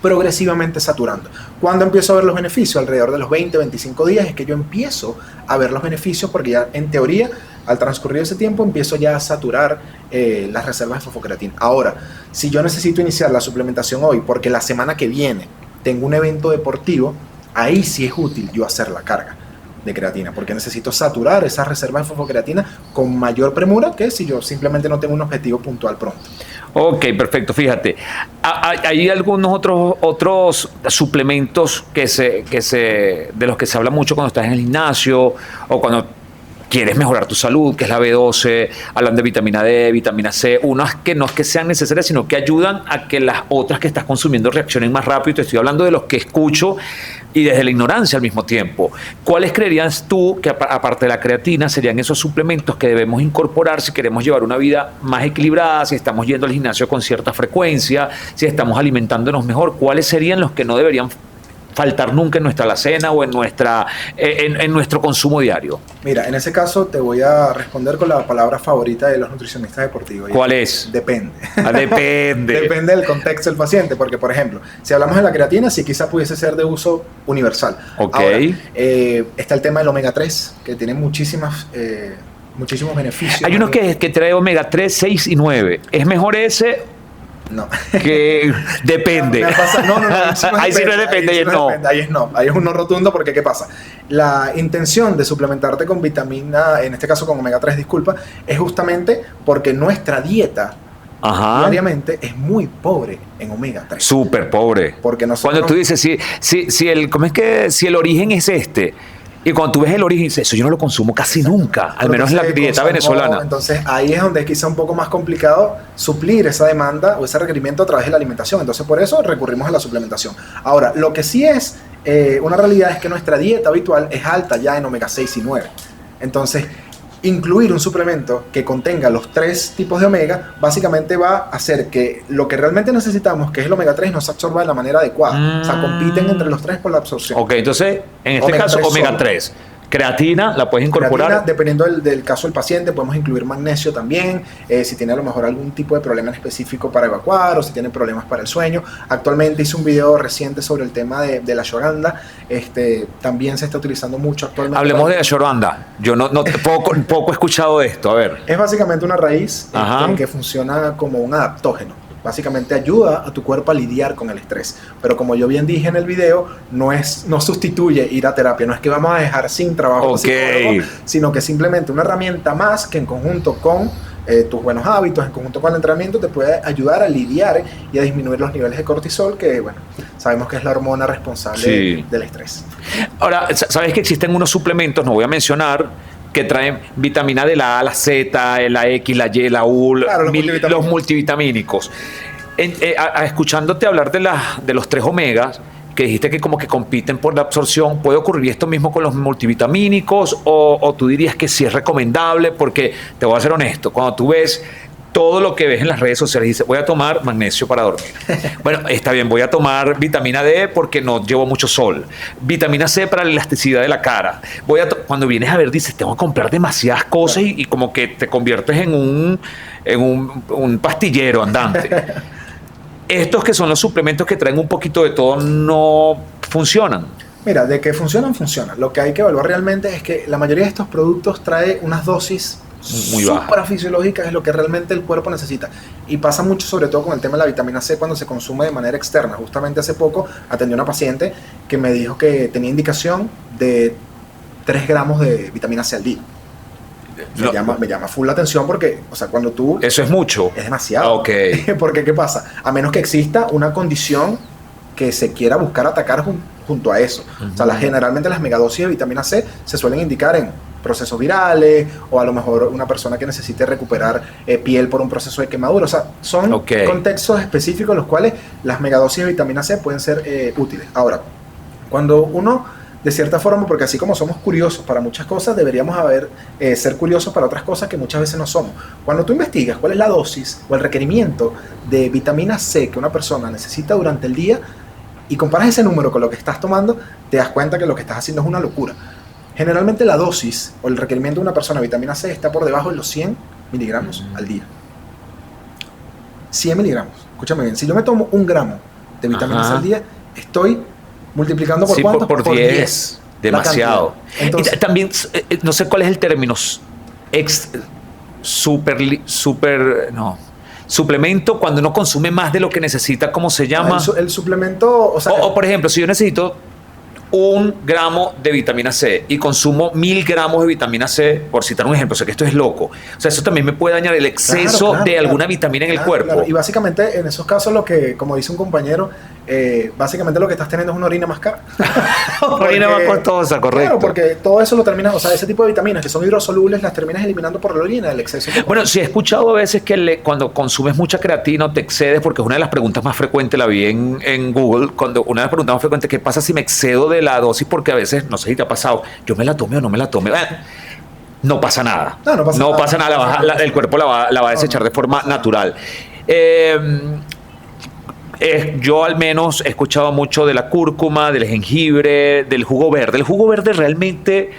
progresivamente saturando. ¿Cuándo empiezo a ver los beneficios? Alrededor de los 20-25 días es que yo empiezo a ver los beneficios, porque ya en teoría al transcurrir ese tiempo empiezo ya a saturar las reservas de fosfocreatina. Ahora, si yo necesito iniciar la suplementación hoy porque la semana que viene tengo un evento deportivo, ahí sí es útil yo hacer la carga de creatina, porque necesito saturar esas reservas de fosfocreatina con mayor premura que si yo simplemente no tengo un objetivo puntual pronto. Ok, perfecto. Fíjate, hay algunos otros suplementos de los que se habla mucho cuando estás en el gimnasio o cuando quieres mejorar tu salud, que es la B12, hablan de vitamina D, vitamina C, unas que no es que sean necesarias, sino que ayudan a que las otras que estás consumiendo reaccionen más rápido. Te estoy hablando de los que escucho y desde la ignorancia al mismo tiempo. ¿Cuáles creerías tú que, aparte de la creatina, serían esos suplementos que debemos incorporar si queremos llevar una vida más equilibrada, si estamos yendo al gimnasio con cierta frecuencia, si estamos alimentándonos mejor? ¿Cuáles serían los que no deberían faltar nunca en nuestra alacena o en nuestro consumo diario? Mira, en ese caso te voy a responder con la palabra favorita de los nutricionistas deportivos. ¿Cuál es? Depende. Depende. Depende del contexto del paciente, porque por ejemplo, si hablamos de la creatina, sí quizá pudiese ser de uso universal. Ok. Ahora, está el tema del omega 3, que tiene muchísimos beneficios. Hay uno que trae omega 3, 6 y 9. ¿Es mejor ese? No. Que depende. No, ahí sí no depende, ahí es no. Ahí es un no rotundo, porque ¿qué pasa? La intención de suplementarte con vitamina, en este caso con omega 3, disculpa, es justamente porque nuestra dieta diariamente es muy pobre en omega 3. Súper pobre. Porque nosotros, cuando tú dices, si el origen es este, y cuando tú ves el origen, dices, eso yo no lo consumo casi nunca, al menos en la dieta venezolana. Entonces ahí es donde es quizá un poco más complicado suplir esa demanda o ese requerimiento a través de la alimentación. Entonces por eso recurrimos a la suplementación. Ahora, lo que sí es una realidad es que nuestra dieta habitual es alta ya en omega 6 y 9. Entonces, incluir un suplemento que contenga los 3 tipos de omega básicamente va a hacer que lo que realmente necesitamos, que es el omega 3, no se absorba de la manera adecuada. O sea, compiten entre los 3 por la absorción. Ok, entonces, en este caso, omega 3. Creatina, ¿la puedes incorporar? Creatina, dependiendo del caso del paciente, podemos incluir magnesio también, si tiene a lo mejor algún tipo de problema en específico para evacuar o si tiene problemas para el sueño. Actualmente hice un video reciente sobre el tema de la ashwagandha. También se está utilizando mucho actualmente. Hablemos de la ashwagandha. Yo poco he escuchado de esto. A ver. Es básicamente una raíz que funciona como un adaptógeno. básicamente ayuda a tu cuerpo a lidiar con el estrés. Pero como yo bien dije en el video, no sustituye ir a terapia, no es que vamos a dejar sin trabajo psicólogo, sino que simplemente una herramienta más que en conjunto con tus buenos hábitos, en conjunto con el entrenamiento, te puede ayudar a lidiar y a disminuir los niveles de cortisol, que bueno, sabemos que es la hormona responsable del estrés. Ahora, sabes que existen unos suplementos, no voy a mencionar, que traen vitamina de la A, la Z, la X, la Y, la U, claro, los multivitamínicos. Escuchándote hablar de los 3 omegas, que dijiste que como que compiten por la absorción, ¿puede ocurrir esto mismo con los multivitamínicos o tú dirías que sí es recomendable? Porque te voy a ser honesto, cuando tú ves todo lo que ves en las redes sociales, dices, voy a tomar magnesio para dormir. Bueno, está bien, voy a tomar vitamina D porque no llevo mucho sol. Vitamina C para la elasticidad de la cara. Cuando vienes a ver, dices, tengo que comprar demasiadas cosas y como que te conviertes en un pastillero andante. Estos que son los suplementos que traen un poquito de todo no funcionan. Mira, de que funcionan, funcionan. Lo que hay que evaluar realmente es que la mayoría de estos productos trae unas dosis muy suprafisiológicas, es lo que realmente el cuerpo necesita. Y pasa mucho sobre todo con el tema de la vitamina C cuando se consume de manera externa. Justamente hace poco atendí a una paciente que me dijo que tenía indicación de 3 gramos de vitamina C al día. Me llama full la atención porque, o sea, cuando tú... Eso es mucho. Es demasiado. Porque, ¿qué pasa? A menos que exista una condición que se quiera buscar atacar junto a eso. O sea, generalmente las megadosis de vitamina C se suelen indicar en procesos virales o a lo mejor una persona que necesite recuperar piel por un proceso de quemadura. O sea, son contextos específicos en los cuales las megadosis de vitamina C pueden ser útiles. Ahora, cuando uno... De cierta forma, porque así como somos curiosos para muchas cosas, deberíamos ser curiosos para otras cosas que muchas veces no somos. Cuando tú investigas cuál es la dosis o el requerimiento de vitamina C que una persona necesita durante el día y comparas ese número con lo que estás tomando, te das cuenta que lo que estás haciendo es una locura. Generalmente la dosis o el requerimiento de una persona de vitamina C está por debajo de los 100 miligramos al día. 100 miligramos. Escúchame bien, si yo me tomo 1 gramo de vitamina C al día, estoy... multiplicando por cuánto? Por 10. Demasiado. Entonces, y también, no sé cuál es el término. Suplemento cuando uno consume más de lo que necesita, ¿cómo se llama? El suplemento... O por ejemplo, si yo necesito 1 gramo de vitamina C y consumo 1000 gramos de vitamina C, por citar un ejemplo, o sea que esto es loco. O sea, eso también me puede dañar el exceso de alguna vitamina en el cuerpo. Claro. Y básicamente en esos casos lo que, como dice un compañero, básicamente lo que estás teniendo es una orina más cara. Una orina más costosa, correcto. Claro, porque todo eso lo terminas, o sea, ese tipo de vitaminas que son hidrosolubles las terminas eliminando por la orina, el exceso. Bueno, sí he escuchado a veces que cuando consumes mucha creatina o te excedes, porque es una de las preguntas más frecuentes, la vi en Google, una de las preguntas más frecuentes, ¿qué pasa si me excedo de la dosis? Porque a veces, no sé si te ha pasado, yo me la tomé o no me la tomé. No pasa nada. No pasa nada. El cuerpo la va a desechar de forma natural. Yo al menos he escuchado mucho de la cúrcuma, del jengibre, del jugo verde. ¿El jugo verde realmente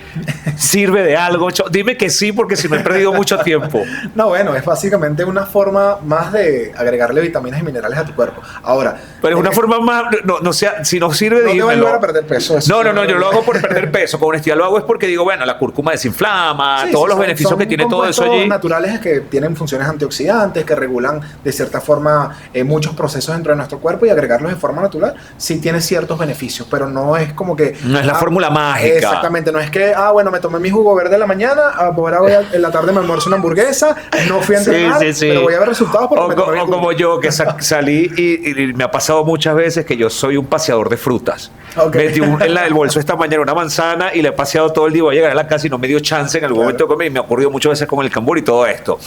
sirve de algo? Dime que sí, porque si me he perdido mucho tiempo. No, bueno, es básicamente una forma más de agregarle vitaminas y minerales a tu cuerpo. Ahora... Pero es una forma más... No sea, si no sirve... No te va a ayudar a perder peso. No, yo lo hago por perder peso. Con honestidad lo hago es porque digo, bueno, la cúrcuma desinflama, todos los beneficios que tiene todo eso allí. Naturales que tienen funciones antioxidantes, que regulan de cierta forma muchos procesos dentro de nuestro cuerpo y agregarlos de forma natural, sí tiene ciertos beneficios, pero no es como que... No es la fórmula mágica. Exactamente, no es que, bueno, me tomé mi jugo verde en la mañana, ahora en la tarde me almuerzo una hamburguesa, no fui a entrenar, pero voy a ver resultados porque me tomé como yo, que salí y me ha pasado muchas veces que yo soy un paseador de frutas. Metí en el bolso esta mañana una manzana y le he paseado todo el día, voy a llegar a la casa y no me dio chance en algún momento de comer, y me ha ocurrido muchas veces con el cambur y todo esto.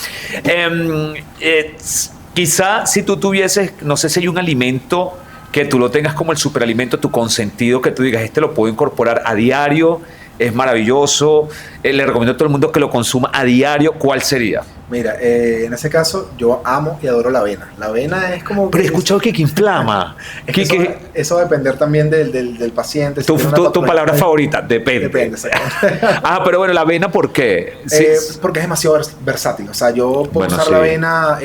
Quizá si tú tuvieses, no sé si hay un alimento que tú lo tengas como el superalimento, tu consentido, que tú digas, este lo puedo incorporar a diario, es maravilloso, le recomiendo a todo el mundo que lo consuma a diario, ¿cuál sería? Mira, en ese caso yo amo y adoro la avena. La avena es como... Pero he escuchado que inflama. Eso va a depender también del paciente. Si tu palabra favorita, depende. Pero bueno, la avena, ¿por qué? Porque es demasiado versátil. O sea, yo puedo usar la avena...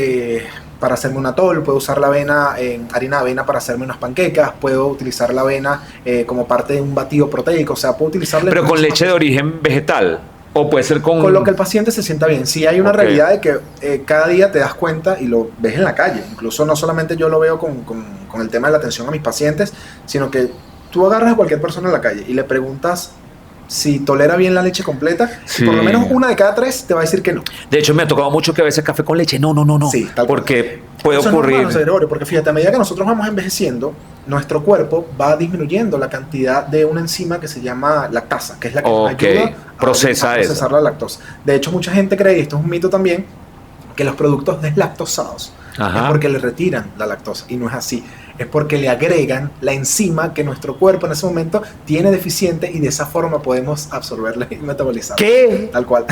para hacerme un atol, puedo usar la avena en harina de avena para hacerme unas panquecas, puedo utilizar la avena como parte de un batido proteico, o sea, puedo utilizarla... Pero con leche de origen vegetal. O puede ser con lo que el paciente se sienta bien. Sí hay una realidad de que cada día te das cuenta y lo ves en la calle. Incluso no solamente yo lo veo con el tema de la atención a mis pacientes, sino que tú agarras a cualquier persona en la calle y le preguntas si tolera bien la leche completa, Sí. y por lo menos una de cada tres te va a decir que no. De hecho, me ha tocado mucho que a veces café con leche. No. Sí, tal cual. Porque puede Eso ocurrir. Es normal, Gregorio, porque fíjate, a medida que nosotros vamos envejeciendo, nuestro cuerpo va disminuyendo la cantidad de una enzima que se llama lactasa, que es la que nos ayuda a procesar la lactosa. De hecho, mucha gente cree, y esto es un mito también, que los productos deslactosados es porque le retiran la lactosa, y no es así. Es porque le agregan la enzima que nuestro cuerpo en ese momento tiene deficiente, y de esa forma podemos absorberla y metabolizarla. ¿Qué? Tal cual.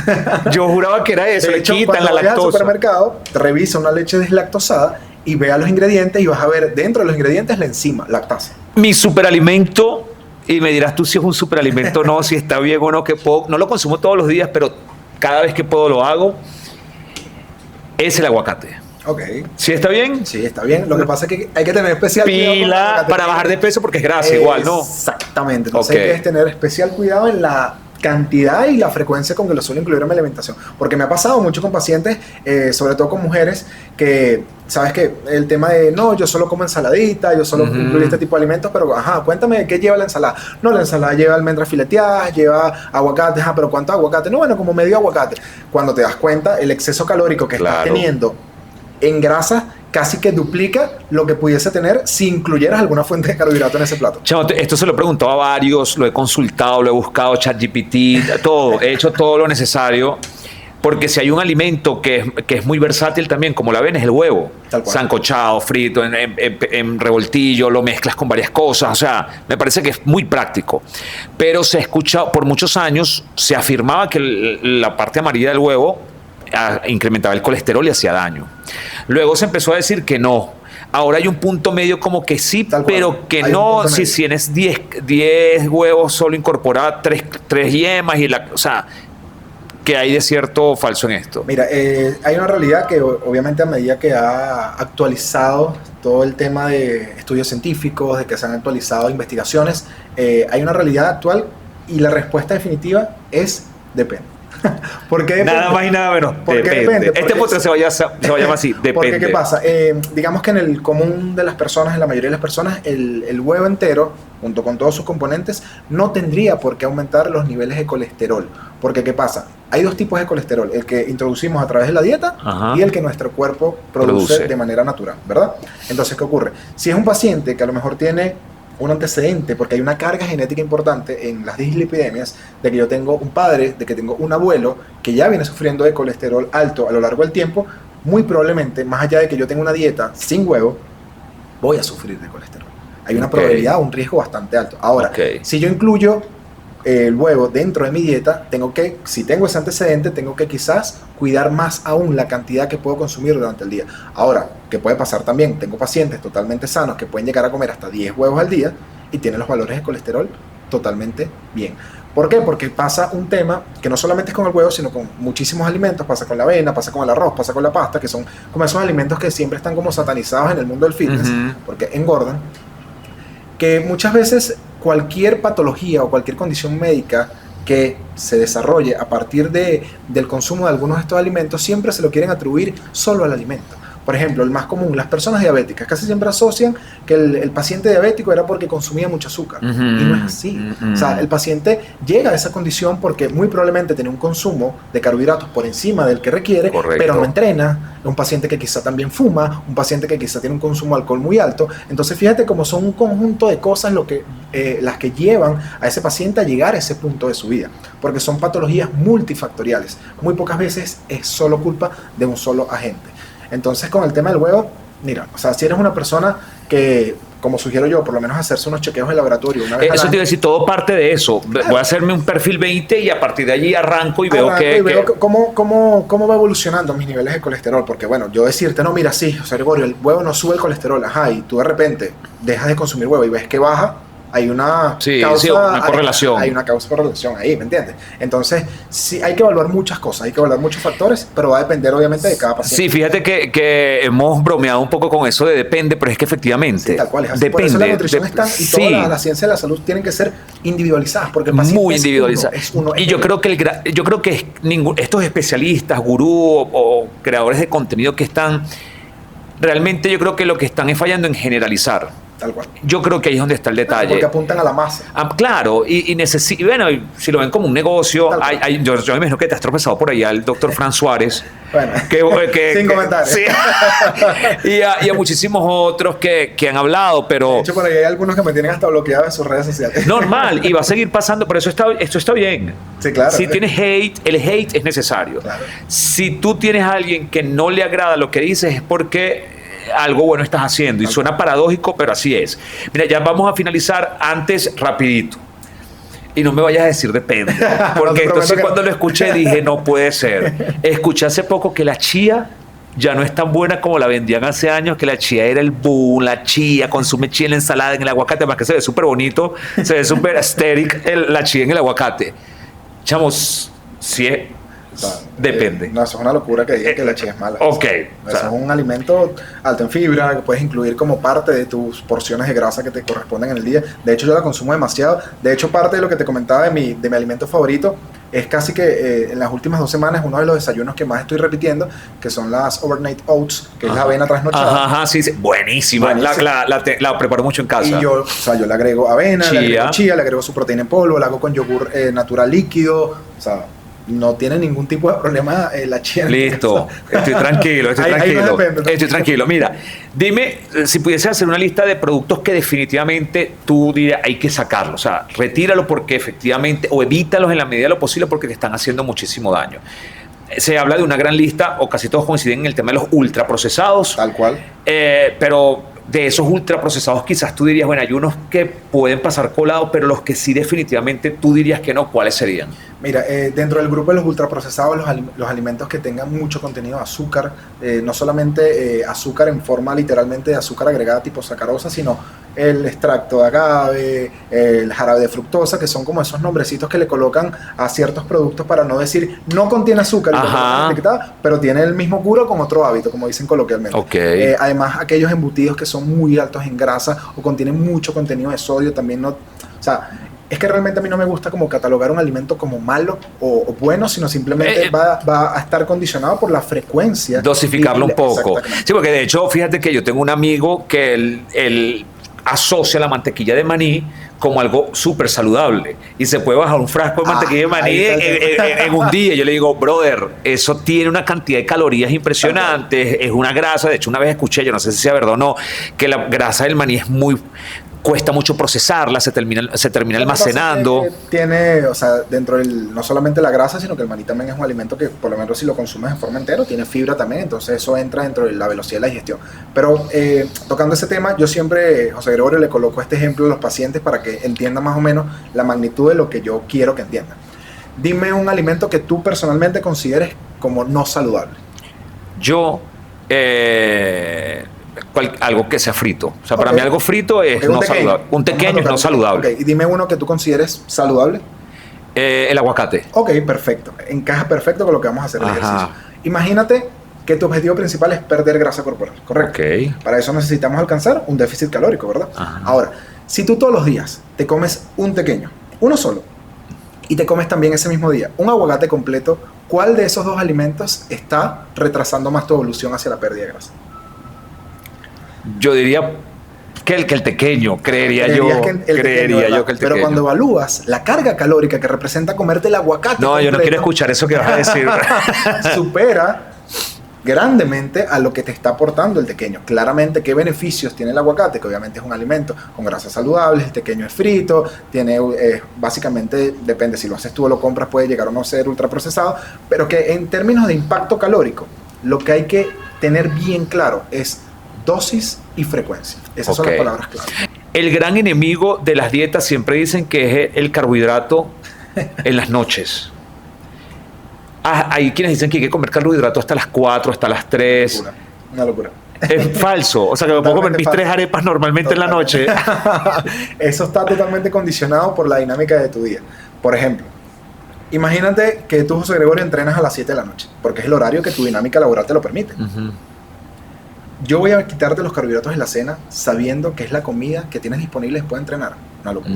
Yo juraba que era eso, De le hecho, quitan la cuando vayas al lactosa. supermercado, revisa una leche deslactosada y vea los ingredientes, y vas a ver dentro de los ingredientes la enzima, lactasa. Mi superalimento, y me dirás tú si es un superalimento o no, si está bien o no, que puedo, no lo consumo todos los días, pero cada vez que puedo lo hago, es el aguacate. Ok. ¿Sí está bien? Sí, está bien. Lo que pasa es que hay que tener especial cuidado con el Pila aguacate. para bajar de peso porque es grasa igual, ¿no? Exactamente. Entonces Ok. hay que tener especial cuidado en la cantidad y la frecuencia con que lo suelo incluir en mi alimentación. Porque me ha pasado mucho con pacientes, sobre todo con mujeres, que, ¿sabes qué? El tema de, no, yo solo como ensaladita, yo solo incluyo este tipo de alimentos, pero, ajá, cuéntame, ¿qué lleva la ensalada? No, la ensalada lleva almendras fileteadas, lleva aguacate, ajá, pero ¿cuánto aguacate? No, bueno, como medio aguacate. Cuando te das cuenta, el exceso calórico que estás teniendo en grasa casi que duplica lo que pudiese tener si incluyeras alguna fuente de carbohidrato en ese plato. Chamo, esto se lo he preguntado a varios, lo he consultado, lo he buscado, ChatGPT, todo, he hecho todo lo necesario, porque si hay un alimento que es muy versátil también, como la ven, es el huevo. Tal cual. Sancochado, frito, en revoltillo, lo mezclas con varias cosas, o sea, me parece que es muy práctico. Pero se ha escuchado, por muchos años, se afirmaba que la parte amarilla del huevo incrementaba el colesterol y hacía daño. Luego se empezó a decir que no. Ahora hay un punto medio como que sí, pero que no, si tienes 10 huevos, solo incorpora 3 yemas, o sea, que hay de cierto o falso en esto. Mira, hay una realidad que obviamente a medida que ha actualizado todo el tema de estudios científicos, de que se han actualizado investigaciones, hay una realidad actual, y la respuesta definitiva es depende. ¿Por qué depende? Nada más y nada menos. ¿Por qué Depende. depende? Este podcast se va a llamar así, depende. Porque, ¿qué pasa? Digamos que en el común de las personas, en la mayoría de las personas, el huevo entero, junto con todos sus componentes, no tendría por qué aumentar los niveles de colesterol. Porque, ¿qué pasa? Hay dos tipos de colesterol: el que introducimos a través de la dieta, Ajá, y el que nuestro cuerpo produce de manera natural, ¿verdad? Entonces, ¿qué ocurre? Si es un paciente que a lo mejor tiene un antecedente, porque hay una carga genética importante en las dislipidemias, de que yo tengo un padre, de que tengo un abuelo que ya viene sufriendo de colesterol alto a lo largo del tiempo, muy probablemente, más allá de que yo tenga una dieta sin huevo, voy a sufrir de colesterol. Hay una probabilidad, un riesgo bastante alto. Ahora, si yo incluyo el huevo dentro de mi dieta, tengo que, si tengo ese antecedente, tengo que quizás cuidar más aún la cantidad que puedo consumir durante el día. Ahora, ¿qué puede pasar también? Tengo pacientes totalmente sanos que pueden llegar a comer hasta 10 huevos al día y tienen los valores de colesterol totalmente bien. ¿Por qué? Porque pasa un tema que no solamente es con el huevo, sino con muchísimos alimentos. Pasa con la avena, pasa con el arroz, pasa con la pasta, que son como esos alimentos que siempre están como satanizados en el mundo del fitness, porque engordan, que muchas veces cualquier patología o cualquier condición médica que se desarrolle a partir del consumo de algunos de estos alimentos, siempre se lo quieren atribuir solo al alimento. Por ejemplo, el más común, las personas diabéticas casi siempre asocian que el paciente diabético era porque consumía mucho azúcar. Y no es así. O sea, el paciente llega a esa condición porque muy probablemente tiene un consumo de carbohidratos por encima del que requiere, pero no entrena. Un paciente que quizá también fuma, un paciente que quizá tiene un consumo de alcohol muy alto. Entonces, fíjate cómo son un conjunto de cosas las que llevan a ese paciente a llegar a ese punto de su vida. Porque son patologías multifactoriales. Muy pocas veces es solo culpa de un solo agente. Entonces, con el tema del huevo, mira, o sea, si eres una persona que, como sugiero yo, por lo menos hacerse unos chequeos de laboratorio una vez al Eso año. te iba a decir, todo parte de eso. Claro. Voy a hacerme un perfil 20 y a partir de allí arranco y veo cómo va evolucionando mis niveles de colesterol. Porque, bueno, yo decirte, no, mira, sí, o sea, Gregorio, el huevo no sube el colesterol, ajá, y tú de repente dejas de consumir huevo y ves que baja, hay una Sí, causa, sí, una correlación. hay una causa correlación ahí, ¿me entiendes? Entonces, sí, hay que evaluar muchas cosas, hay que evaluar muchos factores, pero va a depender obviamente de cada paciente. Sí, fíjate que hemos bromeado un poco con eso de depende, pero es que efectivamente Sí, tal cual es así. depende. Por eso la nutrición está, y sí, toda la ciencia de la salud tienen que ser individualizadas, porque el paciente muy es individualizada. Y yo creo que estos especialistas, gurú o creadores de contenido que están realmente, yo creo que lo que están es fallando en generalizar. Tal cual. Yo creo que ahí es donde está el detalle. Porque apuntan a la masa. Claro, y bueno, si lo ven como un negocio, yo me imagino que te has tropezado por ahí al doctor Fran Suárez. Bueno, sin comentarios. Sí, y a muchísimos otros que han hablado, pero... De hecho, por ahí hay algunos que me tienen hasta bloqueado en sus redes sociales. Normal, y va a seguir pasando, pero esto está bien. Sí, claro. Si tienes hate, el hate es necesario. Claro. Si tú tienes a alguien que no le agrada lo que dices, es porque algo bueno estás haciendo. Y suena paradójico, pero así es. Mira, ya vamos a finalizar antes, rapidito. Y no me vayas a decir depende. Porque entonces cuando lo escuché dije, no puede ser. Escuché hace poco que la chía ya no es tan buena como la vendían hace años, que la chía era el boom, la chía, consume chía en la ensalada, en el aguacate, además que se ve súper bonito, se ve súper aesthetic la chía en el aguacate. Chamos, sí es... Depende. No, eso es una locura que digan que la chía es mala. Ok. Eso es un alimento alto en fibra que puedes incluir como parte de tus porciones de grasa que te corresponden en el día. De hecho, yo la consumo demasiado. De hecho, parte de lo que te comentaba de mi alimento favorito es casi que en las últimas 2 semanas uno de los desayunos que más estoy repitiendo, que son las overnight oats, que es la avena trasnochada. Ajá, sí. Buenísima. La preparo mucho en casa. Y yo le agrego avena, le agrego chía, le agrego su proteína en polvo, la hago con yogur natural líquido, o sea... No tiene ningún tipo de problema la chía. Listo, estoy tranquilo. Estoy tranquilo. Mira, dime, si pudiese hacer una lista de productos que definitivamente tú dirías hay que sacarlos, o sea, retíralo porque efectivamente, o evítalos en la medida de lo posible porque te están haciendo muchísimo daño. Se habla de una gran lista, o casi todos coinciden en el tema de los ultraprocesados. Tal cual. Pero de esos ultraprocesados quizás tú dirías, bueno, hay unos que pueden pasar colados, pero los que sí definitivamente tú dirías que no, ¿cuáles serían? Mira, dentro del grupo de los ultraprocesados, los alimentos que tengan mucho contenido de azúcar, no solamente azúcar en forma literalmente de azúcar agregada tipo sacarosa, sino el extracto de agave, el jarabe de fructosa, que son como esos nombrecitos que le colocan a ciertos productos para no decir no contiene azúcar, pero tiene el mismo curo con otro hábito, como dicen coloquialmente. Okay. Además, aquellos embutidos que son muy altos en grasa o contienen mucho contenido de sodio también no... O sea, es que realmente a mí no me gusta como catalogar un alimento como malo o bueno, sino simplemente va a estar condicionado por la frecuencia. Dosificarlo un poco. Sí, porque de hecho, fíjate que yo tengo un amigo que él asocia la mantequilla de maní como algo súper saludable y se puede bajar un frasco de mantequilla de maní en un día. Yo le digo, brother, eso tiene una cantidad de calorías impresionantes, es una grasa. De hecho, una vez escuché, yo no sé si sea verdad o no, que la grasa del maní cuesta mucho procesarla, se termina almacenando. Tiene, o sea, dentro del, no solamente la grasa, sino que el maní también es un alimento que, por lo menos si lo consumes en forma entera, tiene fibra también, entonces eso entra dentro de la velocidad de la digestión. Pero tocando ese tema, yo siempre, José Gregorio, le coloco este ejemplo a los pacientes para que entiendan más o menos la magnitud de lo que yo quiero que entiendan. Dime un alimento que tú personalmente consideres como no saludable. Yo... algo que sea frito. O sea, para mí algo frito es no saludable. Un pequeño es no saludable. Y dime uno que tú consideres saludable. El aguacate. Ok, perfecto. Encaja perfecto con lo que vamos a hacer en el ejercicio. Imagínate que tu objetivo principal es perder grasa corporal, ¿correcto? Okay. Para eso necesitamos alcanzar un déficit calórico, ¿verdad? Ajá. Ahora, si tú todos los días te comes un pequeño, uno solo, y te comes también ese mismo día un aguacate completo, ¿cuál de esos dos alimentos está retrasando más tu evolución hacia la pérdida de grasa? Yo diría que el pequeño, creería yo que el pequeño. Pero cuando evalúas la carga calórica que representa comerte el aguacate no, completo, yo no quiero escuchar eso que vas a decir. Supera grandemente a lo que te está aportando el pequeño. Claramente, ¿qué beneficios tiene el aguacate? Que obviamente es un alimento con grasas saludables, el pequeño es frito, tiene básicamente, depende si lo haces tú o lo compras, puede llegar o no ser ultraprocesado, pero que en términos de impacto calórico, lo que hay que tener bien claro es dosis y frecuencia. Esas son las palabras clave. El gran enemigo de las dietas siempre dicen que es el carbohidrato en las noches. Hay quienes dicen que hay que comer carbohidrato hasta las 4, hasta las 3. Una locura. Es falso. O sea, que me puedo comer mis Totalmente 3 falso. arepas normalmente en la noche. Eso está totalmente condicionado por la dinámica de tu día. Por ejemplo, imagínate que tú, José Gregorio, entrenas a las 7 de la noche, porque es el horario que tu dinámica laboral te lo permite. Ujú. Yo voy a quitarte los carbohidratos en la cena sabiendo que es la comida que tienes disponible después de entrenar. Una locura.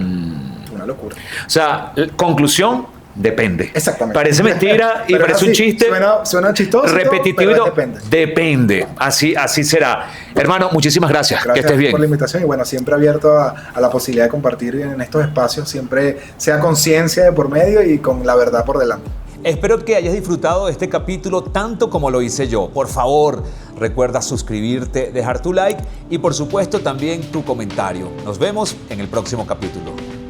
Una locura. O sea, conclusión, depende. Exactamente. Parece mentira y Pero parece es un así, chiste. Suena chistoso, Repetitivo. pero depende. Depende. Así será. Hermano, muchísimas gracias. Que Gracias estés bien. por la invitación y bueno, siempre abierto a la posibilidad de compartir en estos espacios, siempre sea conciencia de por medio y con la verdad por delante. Espero que hayas disfrutado de este capítulo tanto como lo hice yo. Por favor, recuerda suscribirte, dejar tu like y por supuesto también tu comentario. Nos vemos en el próximo capítulo.